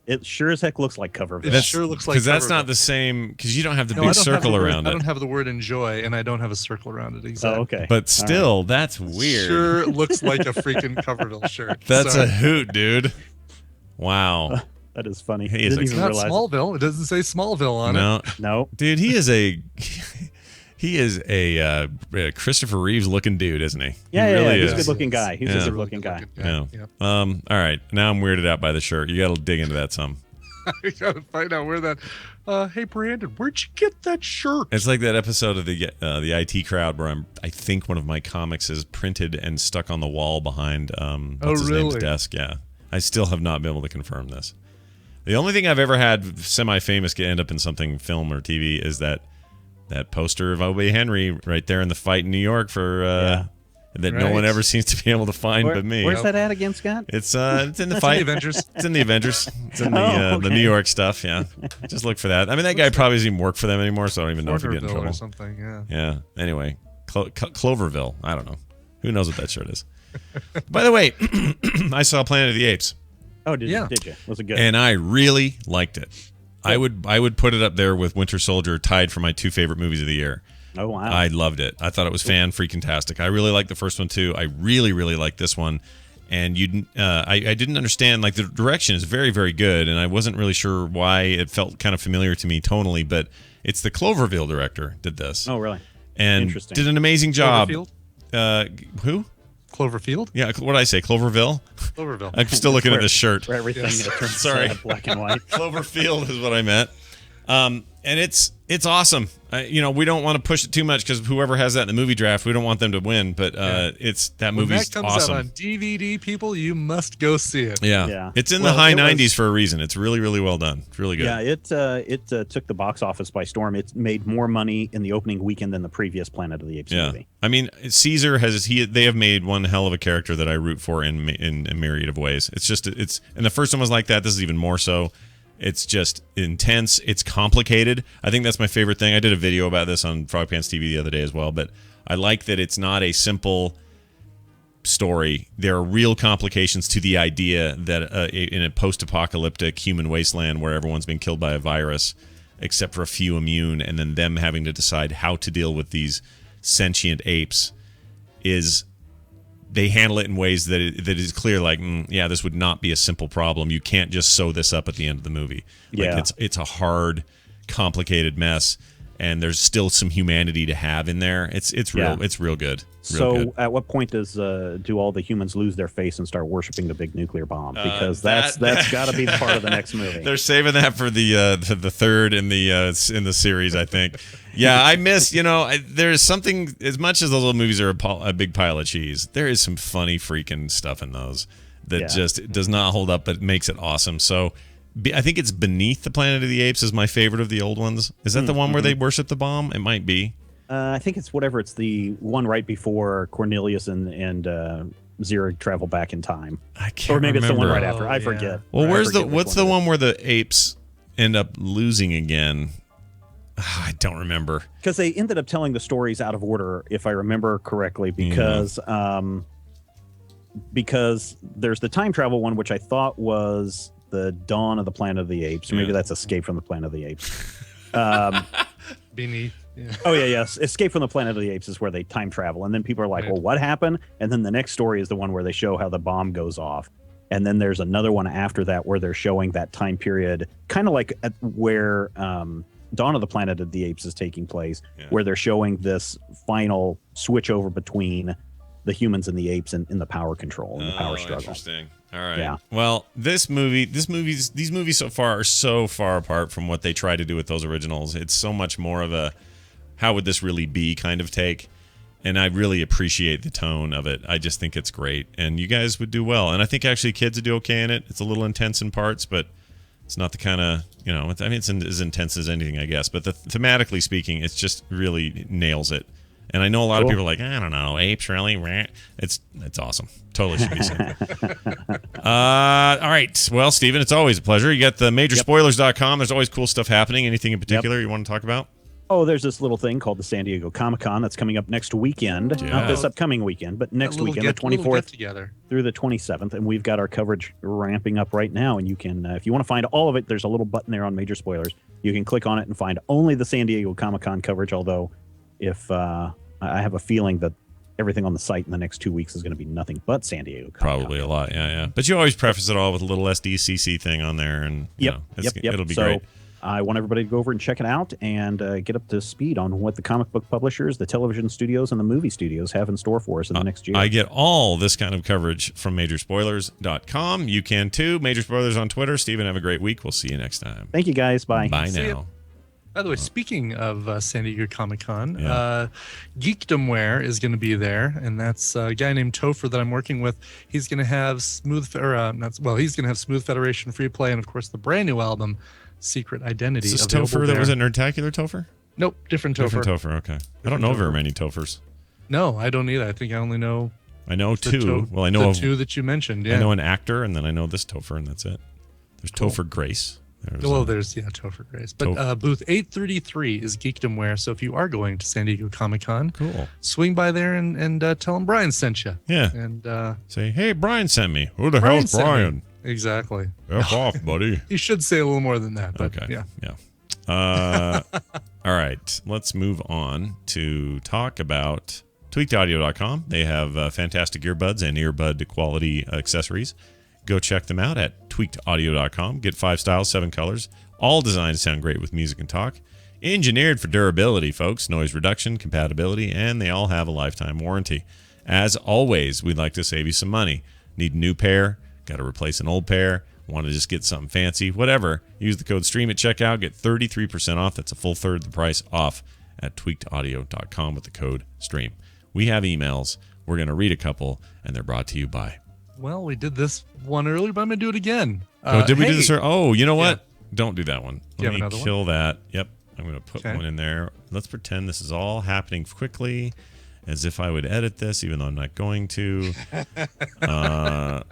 It sure as heck looks like Coverville. It sure looks like because that's not the same. Because you don't have the big circle around it. I don't have the word enjoy, and I don't have a circle around it. Exactly. Oh, okay. But still, that's weird. Sure looks like a freaking Coverville shirt. That's a hoot, dude. Wow. That is funny. It's not Smallville. It doesn't say Smallville on it. No. Dude, he is a Christopher Reeves looking dude, isn't he? Yeah, he really he's is. a good looking guy. He's a good looking guy. Yeah. All right. Now I'm weirded out by the shirt. You got to dig into that some. I got to find out where that. Hey Brandon, where'd you get that shirt? It's like that episode of the IT Crowd where I think one of my comics is printed and stuck on the wall behind what's his name's desk. Yeah. I still have not been able to confirm this. The only thing I've ever had semi-famous end up in something film or TV is that poster of Obey Henry right there in the fight in New York for that no one ever seems to be able to find but me. Where's that at again, Scott? It's in the fight. In the Avengers. It's in the Avengers. It's in the New York stuff. Yeah, just look for that. I mean, that guy probably doesn't even work for them anymore, so I don't even know if he'd get in trouble. Or something. Yeah. Yeah. Anyway, Cloverville. I don't know. Who knows what that shirt is? By the way, I saw Planet of the Apes. Oh, did you? Was it good? And I really liked it. I would put it up there with Winter Soldier, tied for my two favorite movies of the year. Oh, wow. I loved it. I thought it was fan-freaking-tastic. I really liked the first one, too. I really, really liked this one. And I didn't understand, like, the direction is very, very good, and I wasn't really sure why it felt kind of familiar to me tonally, but it's the Cloverfield director did this. Oh, really? And Interesting. did an amazing job. Cloverfield? Who? Cloverfield? Yeah, what did I say? Cloverville? Cloverville. I'm still looking at this shirt. Where everything turns Sorry. black and white. Cloverfield is what I meant. And it's awesome. We don't want to push it too much because whoever has that in the movie draft, we don't want them to win. But that movie's awesome. When that comes awesome. out on DVD, people, you must go see it. Yeah. It's in the high 90s for a reason. It's really, really well done. It's really good. Yeah, it took the box office by storm. It made more money in the opening weekend than the previous Planet of the Apes movie. I mean, Caesar they have made one hell of a character that I root for in a myriad of ways. And the first one was like that. This is even more so. It's just intense. It's complicated. I think that's my favorite thing. I did a video about this on Frogpants TV the other day as well, but I like that it's not a simple story. There are real complications to the idea that in a post-apocalyptic human wasteland where everyone's been killed by a virus, except for a few immune, and then them having to decide how to deal with these sentient apes they handle it in ways that is clear, like, this would not be a simple problem. You can't just sew this up at the end of the movie. Like, it's a hard, complicated mess, and there's still some humanity to have in there. It's real good. At what point do all the humans lose their face and start worshiping the big nuclear bomb? Because that's got to be part of the next movie. They're saving that for the third in the series, I think. Yeah, I miss. There's something. As much as those little movies are a big pile of cheese, there is some funny freaking stuff in those that just does not hold up, but makes it awesome. So. I think it's Beneath the Planet of the Apes is my favorite of the old ones. Is that the one where they worship the bomb? It might be. I think it's whatever. It's the one right before Cornelius and Zero travel back in time. I can't Or maybe remember. it's the one right after. I forget. Well, what's the one where the apes end up losing again? I don't remember. Because they ended up telling the stories out of order, if I remember correctly, because there's the time travel one, which I thought was the Dawn of the Planet of the Apes. Or maybe that's Escape from the Planet of the Apes. Beneath. Yeah. Oh, yes. Escape from the Planet of the Apes is where they time travel. And then people are like, well, what happened? And then the next story is the one where they show how the bomb goes off. And then there's another one after that where they're showing that time period, kind of like where Dawn of the Planet of the Apes is taking place, where they're showing this final switch over between the humans and the apes in the power control and the power struggle. Interesting. All right. Yeah. Well, these movies so far are so far apart from what they try to do with those originals. It's so much more of a how would this really be kind of take. And I really appreciate the tone of it. I just think it's great. And you guys would do well. And I think actually kids would do okay in it. It's a little intense in parts, but it's not the kind of, it's as intense as anything, I guess. But thematically speaking, it's just really nails it. And I know a lot of people are like, I don't know, apes, really? It's awesome. Totally should be seen. All right. Well, Steven, it's always a pleasure. You got the majorspoilers.com. There's always cool stuff happening. Anything in particular you want to talk about? Oh, there's this little thing called the San Diego Comic-Con that's coming up next weekend. Yeah. Not this upcoming weekend, but next weekend, the 24th through the 27th. And we've got our coverage ramping up right now. And you can, if you want to find all of it, there's a little button there on Major Spoilers. You can click on it and find only the San Diego Comic-Con coverage, although if I have a feeling that everything on the site in the next 2 weeks is going to be nothing but San Diego Comic-Con. Probably a lot, yeah. But you always preface it all with a little SDCC thing on there, and it'll be great. I want everybody to go over and check it out and get up to speed on what the comic book publishers, the television studios, and the movie studios have in store for us in the next year. I get all this kind of coverage from majorspoilers.com. You can too. Major Spoilers on Twitter. Steven, have a great week. We'll see you next time. Thank you, guys. Bye. Bye See now. ya. By the way, speaking of San Diego Comic-Con, Geekdomware is going to be there, and that's a guy named Topher that I'm working with. He's going to have Smooth Federation Free Play, and of course the brand new album Secret Identity. Is this Topher that was a Nerdtacular Topher? Nope, different Topher. Different Topher, okay. I don't know very many Tophers. No, I don't either. I think I only know. I know two. Well, I know the two that you mentioned. Yeah, I know an actor, and then I know this Topher, and that's it. There's Topher Grace. There's Topher Grace. But booth 833 is Geekdomware. So if you are going to San Diego Comic-Con, cool, swing by there and tell them Brian sent you. Yeah. And say, hey, Brian sent me. Who the hell's Brian? Exactly. F off, buddy. You should say a little more than that. But okay. Yeah. All right. Let's move on to talk about tweakedaudio.com. They have fantastic earbuds and earbud quality accessories. Go check them out at tweakedaudio.com. Get 5 styles, 7 colors. All designed to sound great with music and talk. Engineered for durability, folks. Noise reduction, compatibility, and they all have a lifetime warranty. As always, we'd like to save you some money. Need a new pair? Got to replace an old pair? want to just get something fancy, whatever, use the code STREAM at checkout, get 33% off. That's a full third of the price off at tweakedaudio.com with the code STREAM. We have emails. We're going to read a couple, and they're brought to you by... Well, we did this one earlier, but I'm going to do it again. Did we do this? Oh, you know what? Yeah. Don't do that one. Let me kill that. Yep. I'm going to put one in there. Let's pretend this is all happening quickly, as if I would edit this, even though I'm not going to.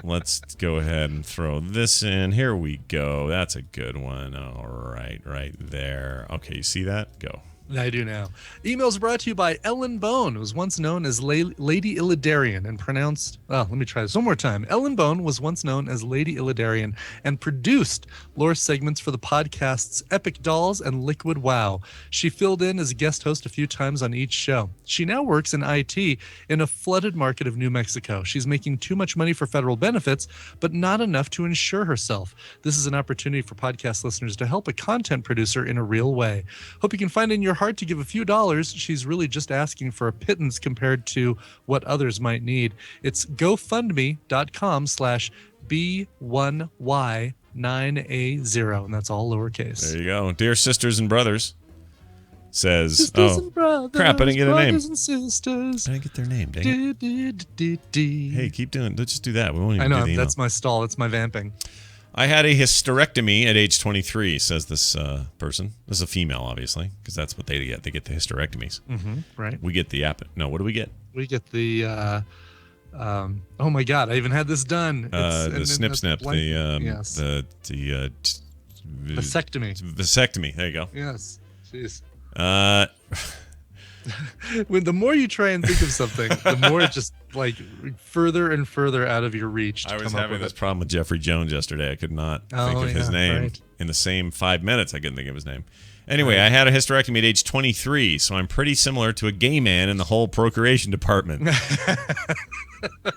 Let's go ahead and throw this in. Here we go. That's a good one. All right there. Okay, you see that? Go. I do now. Emails brought to you by Ellen Bone, who was once known as Lady Illidarian and pronounced... Well, let me try this one more time. Ellen Bone was once known as Lady Illidarian and produced lore segments for the podcasts Epic Dolls and Liquid WoW. She filled in as a guest host a few times on each show. She now works in IT in a flooded market of New Mexico. She's making too much money for federal benefits, but not enough to insure herself. This is an opportunity for podcast listeners to help a content producer in a real way. Hope you can find in your heart to give a few dollars. She's really just asking for a pittance compared to what others might need. It's GoFundMe.com/B1Y9A0, and that's all lowercase. There you go. Dear sisters and brothers, says, sisters and brothers, crap, I didn't get a name. And sisters. I didn't get their name, dang it. Hey, keep doing, let's just do that. We won't even I know, do the that's my stall. It's my vamping. I had a hysterectomy at age 23, says this person. This is a female, obviously, because that's what they get. They get the hysterectomies. Mm-hmm, right. We get the No, what do we get? We get the, oh my God, I even had this done. The snip. Yes. The vasectomy. Vasectomy. There you go. Yes. Jeez. When the more you try and think of something, the more it just like further and further out of your reach. I was having this problem with Jeffrey Jones yesterday. I could not think of his name in the same 5 minutes. I couldn't think of his name. Anyway, I had a hysterectomy at age 23, so I'm pretty similar to a gay man in the whole procreation department.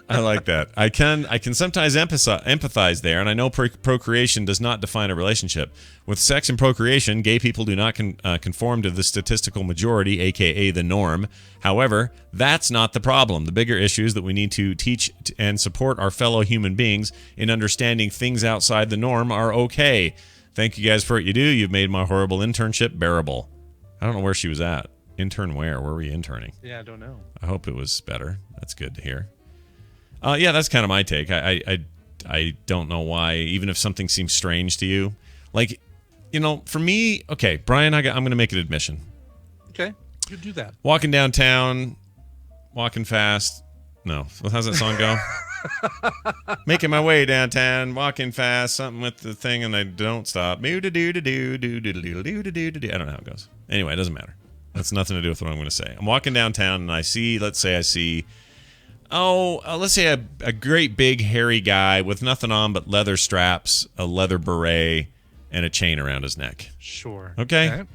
I like that. I can sometimes empathize there, and I know procreation does not define a relationship. With sex and procreation, gay people do not conform to the statistical majority, aka the norm. However, that's not the problem. The bigger issue is that we need to teach and support our fellow human beings in understanding things outside the norm are okay. Thank you guys for what you do. You've made my horrible internship bearable. I don't know where she was at. Intern where? Where were you interning? Yeah, I don't know. I hope it was better. That's good to hear. Yeah, that's kind of my take. I don't know why, even if something seems strange to you. Like, you know, for me, okay, Brian, I'm going to make an admission. Okay, you do that. Walking downtown, walking fast. No, how's that song go? Making my way downtown, walking fast, something with the thing, and I don't stop. I don't know how it goes. Anyway, it doesn't matter. That's nothing to do with what I'm going to say. I'm walking downtown, and let's say I see a great big hairy guy with nothing on but leather straps, a leather beret, and a chain around his neck. Sure. Okay.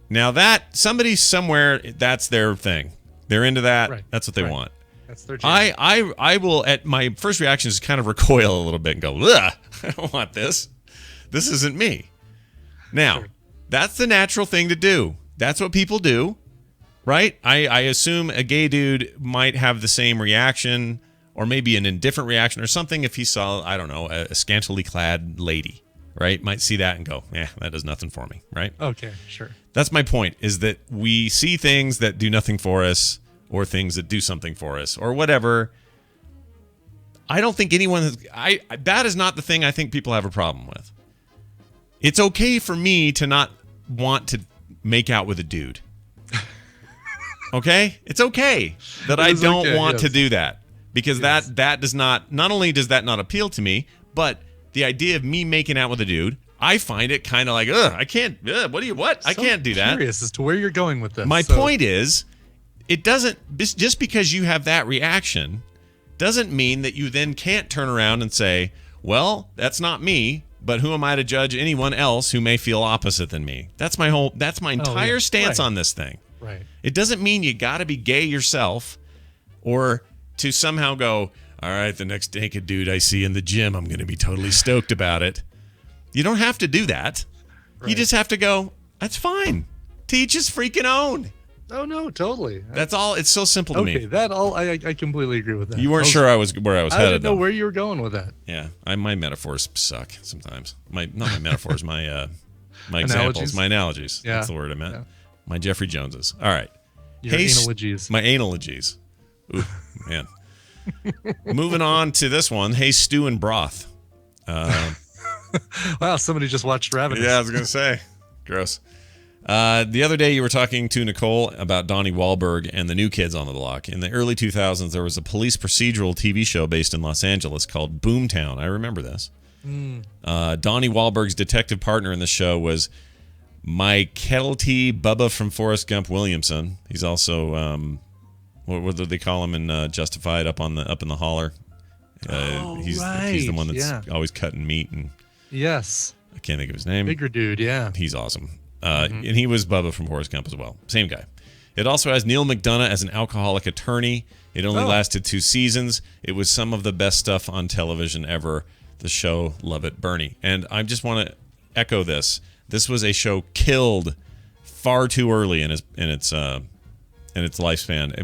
Now that somebody somewhere, that's their thing. They're into that. Right. That's what they want. That's their jam. I will, at my first reaction is kind of recoil a little bit and go, ugh, I don't want this. This isn't me. Now, that's the natural thing to do. That's what people do. Right? I assume a gay dude might have the same reaction or maybe an indifferent reaction or something if he saw, I don't know, a scantily clad lady, right? Might see that and go, that does nothing for me, right? Okay, sure. That's my point, is that we see things that do nothing for us or things that do something for us or whatever. I don't think anyone that is not the thing I think people have a problem with. It's okay for me to not want to make out with a dude. Okay? It's okay that I don't want to do that because that does not only does that not appeal to me, but the idea of me making out with a dude, I find it kind of like, I can't, I can't do that. I'm curious as to where you're going with this. My point is, it doesn't, just because you have that reaction doesn't mean that you then can't turn around and say, well, that's not me, but who am I to judge anyone else who may feel opposite than me? That's my entire stance on this thing. Right. It doesn't mean you got to be gay yourself or to somehow go, all right, the next naked dude I see in the gym, I'm going to be totally stoked about it. You don't have to do that. Right. You just have to go, that's fine. To each his freaking own. Oh no, totally. That's all. It's so simple to me. Okay, that all I completely agree with that. You weren't sure where I was I headed. didn't know where you were going with that. Yeah, my metaphors suck sometimes. Not my metaphors, my examples, my analogies. Yeah. That's the word I meant. Yeah. My Jeffrey Joneses. All right. Your analogies. My analogies. Ooh, man. Moving on to this one. Hey, stew and broth. Wow, somebody just watched Ravenous. Yeah, I was gonna say. Gross. The other day you were talking to Nicole about Donnie Wahlberg and the New Kids on the Block. In the early 2000s, there was a police procedural TV show based in Los Angeles called Boomtown. I remember this. Donnie Wahlberg's detective partner in the show was Mykelti Bubba from Forrest Gump Williamson. He's also what did they call him in Justified, up in the holler. He's the one that's always cutting meat, and yes, I can't think of his name. Bigger dude, yeah. He's awesome. And he was Bubba from Forrest Gump as well. Same guy. It also has Neil McDonough as an alcoholic attorney. It only lasted 2 seasons. It was some of the best stuff on television ever. The show, love it, Bernie. And I just want to echo this. This was a show killed far too early in its lifespan.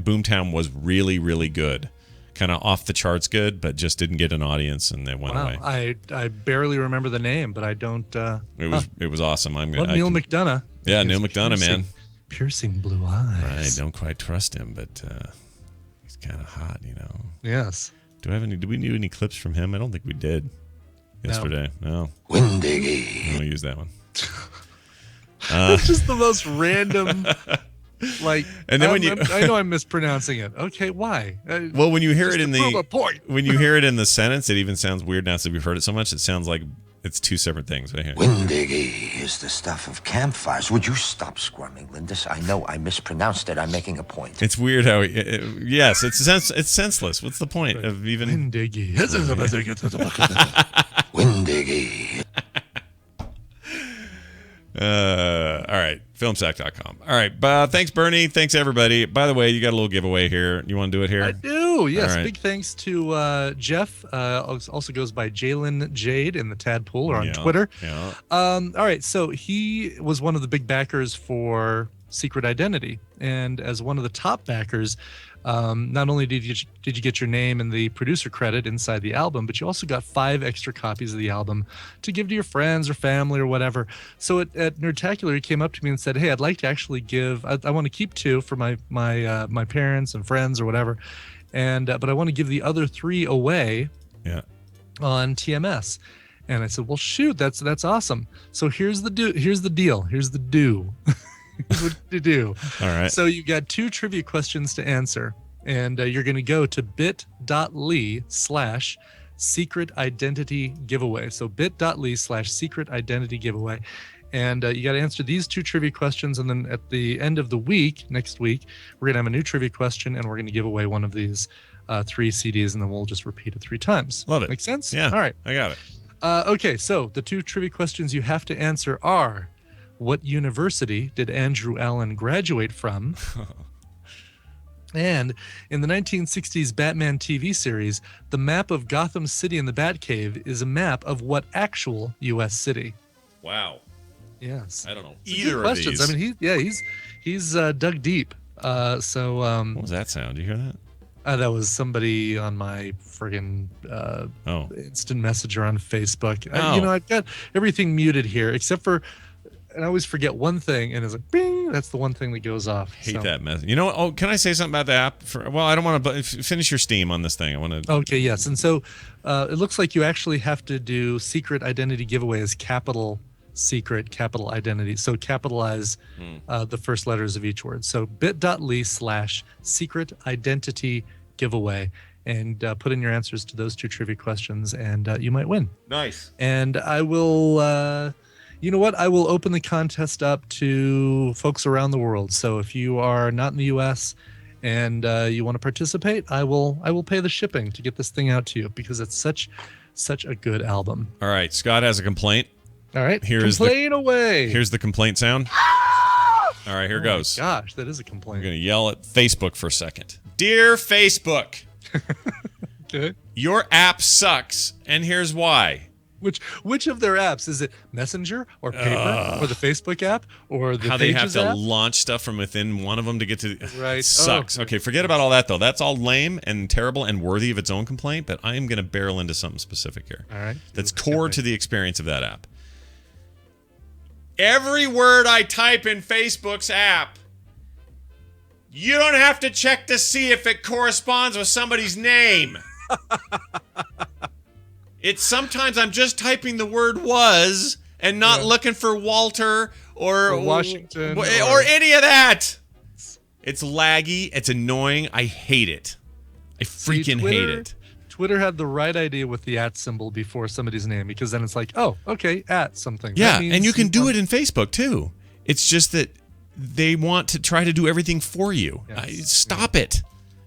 Boomtown was really, really good. Kind of off the charts good, but just didn't get an audience, and they went away. I barely remember the name, but I don't. It was awesome. Neil McDonough. Yeah, Neil McDonough, man. Piercing blue eyes. Right, don't quite trust him, but he's kind of hot, you know. Yes. Did we do any clips from him? I don't think we did yesterday. No. Windiggy. We'll use that one. It's just the most random. And then I know I'm mispronouncing it. Okay, why? Well, when you hear it when you hear it in the sentence, it even sounds weird now that we've heard it so much. It sounds like it's 2 separate things. Right here. Windiggy is the stuff of campfires. Would you stop squirming, Lindis? I know I mispronounced it. I'm making a point. It's weird how yes, it's senseless. What's the point of even Windiggy? Windiggy. All right, filmsack.com. All right, thanks, Bernie. Thanks, everybody. By the way, you got a little giveaway here. You want to do it here? I do, yes. Right. Big thanks to Jeff. Also goes by Jalen Jade in the Tadpool or on Twitter. Yeah. All right, so he was one of the big backers for Secret Identity. And as one of the top backers, not only did you get your name and the producer credit inside the album, but you also got 5 extra copies of the album to give to your friends or family or whatever. So at Nerdtacular, he came up to me and said, "Hey, I'd like to actually give. I want to keep 2 for my parents and friends or whatever, and but I want to give the other 3 away. Yeah. On TMS." And I said, "Well, shoot, that's awesome. So here's the deal. Here's the do. Here's what to do." All right. So you got 2 trivia questions to answer, and you're going to go to bit.ly/secret identity giveaway. So bit.ly/secret identity giveaway. And you got to answer these 2 trivia questions. And then at the end of the week, next week, we're going to have a new trivia question, and we're going to give away one of these 3 CDs, and then we'll just repeat it 3 times. Love it. Make sense? Yeah. All right. I got it. Okay. So the 2 trivia questions you have to answer are: what university did Andrew Allen graduate from? And in the 1960s Batman TV series, the map of Gotham City in the Batcave is a map of what actual U.S. city? Wow. Yes. I don't know Some either good of questions. these. I mean, he's dug deep. What was that sound? Did you hear that? That was somebody on my friggin' instant messenger on Facebook. I've got everything muted here except for. And I always forget one thing, and it's like, bing, that's the one thing that goes off. Hate that mess. You know, can I say something about the app? I don't want to finish your steam on this thing. I want to. Okay, yes. And so it looks like you actually have to do secret identity giveaway as capital secret, capital identity. So capitalize the first letters of each word. So bit.ly/secret identity giveaway. And put in your answers to those 2 trivia questions, and you might win. Nice. And I will... you know what? I will open the contest up to folks around the world. So if you are not in the U.S. and you want to participate, I will pay the shipping to get this thing out to you because it's such a good album. All right, Scott has a complaint. All right, complain away. Here's the complaint sound. All right, here goes. Gosh, that is a complaint. I'm going to yell at Facebook for a second. Dear Facebook, okay. Your app sucks, and here's why. Which of their apps is it? Messenger or Paper or the Facebook app or the How they have Pages to app? launch stuff from within one of them to get to Right. It sucks. Okay, forget about all that though. That's all lame and terrible and worthy of its own complaint. But I am going to barrel into something specific here. All right. That's core to the experience of that app. Every word I type in Facebook's app, you don't have to check to see if it corresponds with somebody's name. It's sometimes I'm just typing the word was and not looking for Walter or Washington or any of that. It's laggy. It's annoying. I hate it. I freaking hate it. Twitter had the right idea with the @ symbol before somebody's name, because then it's like, oh, okay, @ something. Yeah, and you can do it in Facebook too. It's just that they want to try to do everything for you. Yes. Stop it.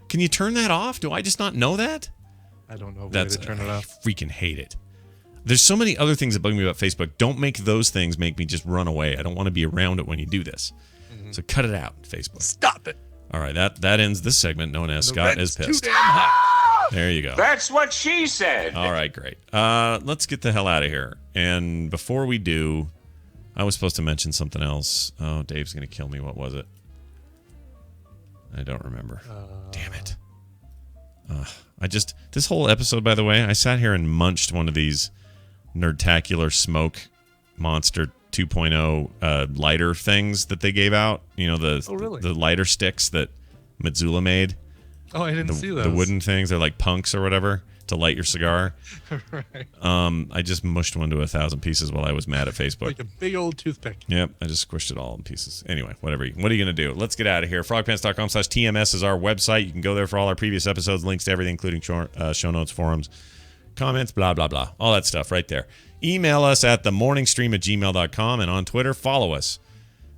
Can you turn that off? Do I just not know that? I don't know the way to turn it off. I freaking hate it. There's so many other things that bug me about Facebook. Don't make those things make me just run away. I don't want to be around it when you do this. So cut it out, Facebook. Stop it. All right, that ends this segment known as Scott is Pissed. Too damn hot. There you go. That's what she said. All right, great. Let's get the hell out of here. And before we do, I was supposed to mention something else. Oh, Dave's going to kill me. What was it? I don't remember. Damn it. This whole episode, by the way, I sat here and munched one of these Nerdtacular Smoke Monster 2.0 lighter things that they gave out. You know, the lighter sticks that Mitsula made. Oh, I didn't see those. The wooden things. They're like punks or whatever to light your cigar. Right. I just mushed one to 1,000 pieces while I was mad at Facebook. Like a big old toothpick. Yep, I just squished it all in pieces. Anyway, whatever. What are you going to do? Let's get out of here. Frogpants.com/TMS is our website. You can go there for all our previous episodes, links to everything, including show notes, forums, comments, blah, blah, blah. All that stuff right there. Email us at themorningstream@gmail.com, and on Twitter, follow us.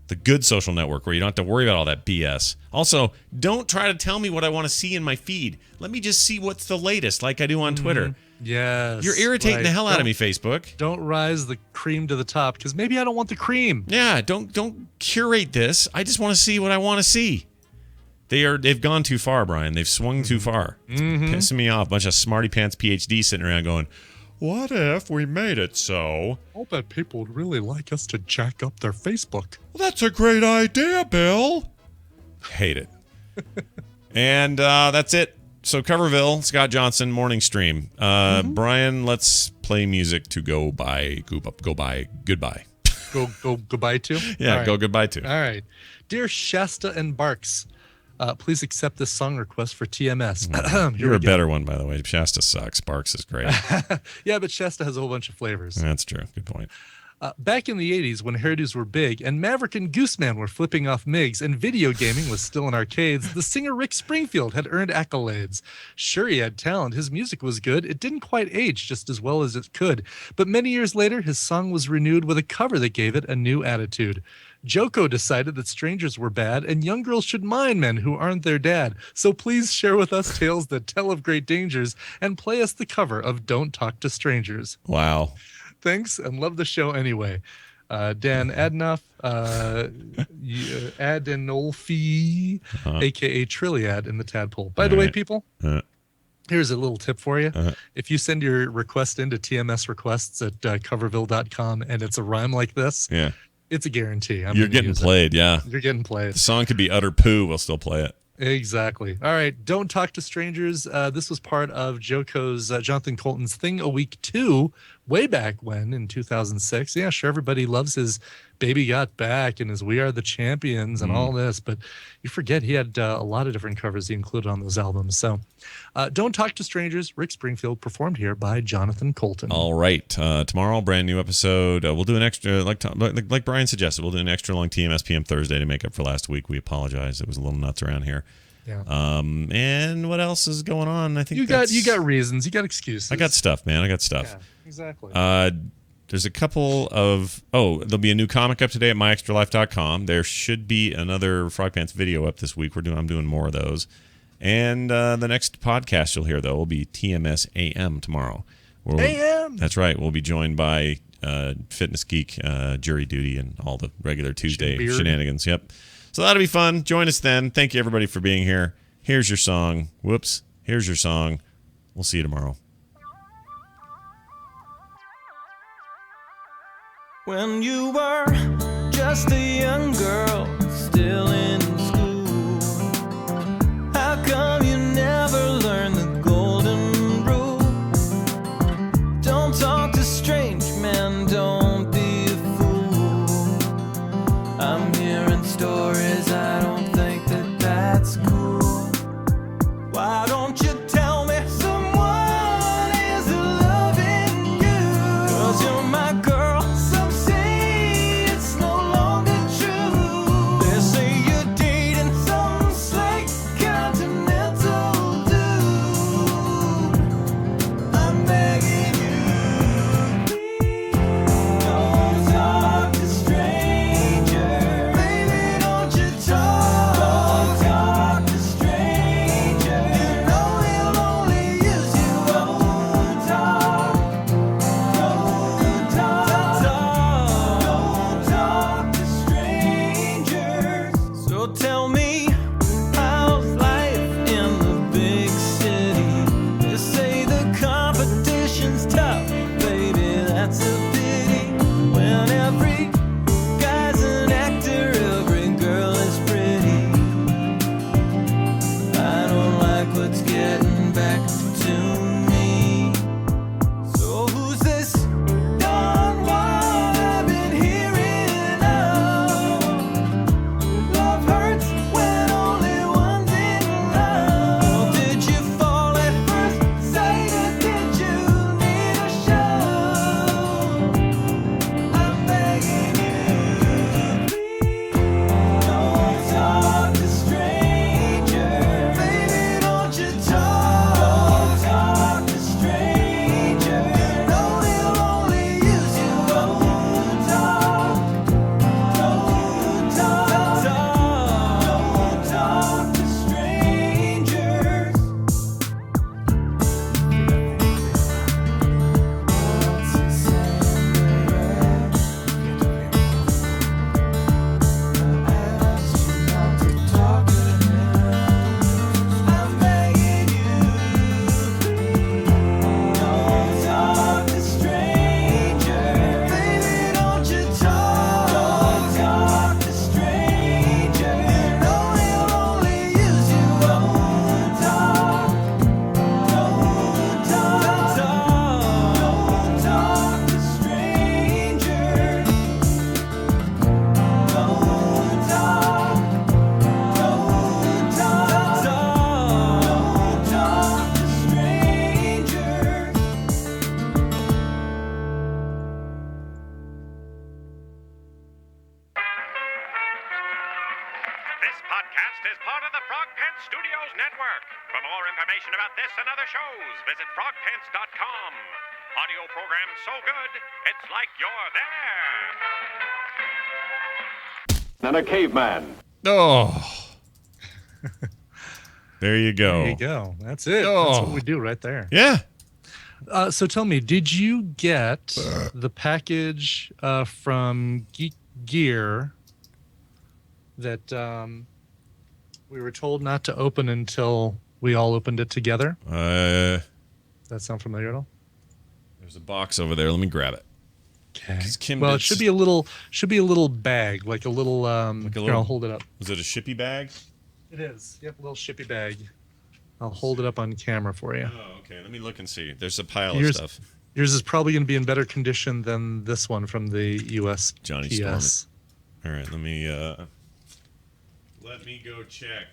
The good social network where you don't have to worry about all that BS. Also, don't try to tell me what I want to see in my feed. Let me just see what's the latest, like I do on Twitter. Yes. You're irritating the hell out of me, Facebook. Don't rise the cream to the top, because maybe I don't want the cream. Yeah, don't curate this. I just want to see what I want to see. They've gone too far, Brian. They've swung too far. It's pissing me off. A bunch of smarty pants PhDs sitting around going, what if we made it so? I'll bet people would really like us to jack up their Facebook. Well, that's a great idea, Bill. Hate it. And that's it. So Coverville, Scott Johnson, Morning Stream. Brian, let's play music to go by. Goodbye. Go goodbye to? Yeah, right. Go goodbye to. All right. Dear Shasta and Barks, please accept this song request for TMS. You're a better one, by the way. Shasta sucks. Sparks is great. Yeah, but Shasta has a whole bunch of flavors. That's true. Good point. Back in the 80s, when hairdos were big and Maverick and Gooseman were flipping off MiGs and video gaming was still in arcades, the singer Rick Springfield had earned accolades. Sure, he had talent. His music was good. It didn't quite age just as well as it could. But many years later, his song was renewed with a cover that gave it a new attitude. Joko decided that strangers were bad and young girls should mind men who aren't their dad. So please share with us tales that tell of great dangers and play us the cover of Don't Talk to Strangers. Wow. Thanks, and love the show anyway. Dan Adnoff, Adenolfi, a.k.a. Trilliad in the Tadpole. By the way, people, here's a little tip for you. If you send your request into TMS requests at coverville.com and it's a rhyme like this, it's a guarantee. You're getting played, You're getting played. The song could be utter poo. We'll still play it. Exactly. All right. Don't Talk to Strangers. This was part of Joko's, Jonathan Colton's Thing a Week 2, way back when in 2006. Yeah, sure. Everybody loves his Baby Got Back and his We Are the Champions and all this, but you forget he had a lot of different covers he included on those albums. So Don't Talk to Strangers, Rick Springfield, performed here by Jonathan Colton. All right. Tomorrow, brand new episode. We'll do an extra, like Brian suggested, we'll do an extra long TMS PM Thursday to make up for last week. We apologize. It was a little nuts around here. Yeah. And what else is going on? I think you got reasons. You got excuses. I got stuff, man. I got stuff. Yeah, exactly. There's a couple of there'll be a new comic up today at myextralife.com. There should be another Frog Pants video up this week. I'm doing more of those. And the next podcast you'll hear though will be TMS AM tomorrow. AM. That's right. We'll be joined by Fitness Geek, Jury Duty, and all the regular Tuesday shenanigans. Yep. So that'll be fun. Join us then. Thank you everybody for being here. Here's your song. Whoops. Here's your song. We'll see you tomorrow. When you were just a young girl, still in school, how come you never learned the golden rule? Don't talk to strange men, don't be a fool. I'm hearing stories, I don't think that that's cool. Why don't you tell me someone is loving you? 'Cause you're my girl. Some say it's no longer true. They say you're dating some slick continental dude. I'm begging you, please don't talk to strangers. Baby, don't you talk to strangers. You know he'll only use you. Don't talk to strangers. So tell me, how's life in the big city? They say the competition's tough, baby, that's a pity. When every guy's an actor, every girl is pretty. I don't like what's getting back to me. So who's this Don Juan I've been hearing of? Love hurts when only one's in love. Did you fall at first sight or did you need a shove? I'm begging you, please don't talk to strangers. Baby, don't you talk to strangers. You know he'll only use you. Don't talk to strangers. I'm begging you, please don't talk to strangers. Baby, don't you talk to strangers. You know he'll only use you. Don't talk to strangers. This podcast is part of the Frogpants Studios Network. For more information about this and other shows, visit frogpants.com. Audio program so good, it's like you're there. And a caveman. Oh. There you go. There you go. That's it. That's Oh. what we do right there. Yeah. So tell me, did you get the package from Geek Gear that we were told not to open until we all opened it together? Does that sound familiar at all? There's a box over there. Let me grab it. Okay. Kim Well, did it should be a little bag, like a little. Here, I'll hold it up. Was it a shippy bag? It is. Yep, a little shippy bag. I'll hold it up on camera for you. Oh, okay. Let me look and see. There's a pile of Yours- stuff. Yours is probably going to be in better condition than this one from the USPS. Johnny Storm. All right, let me go check.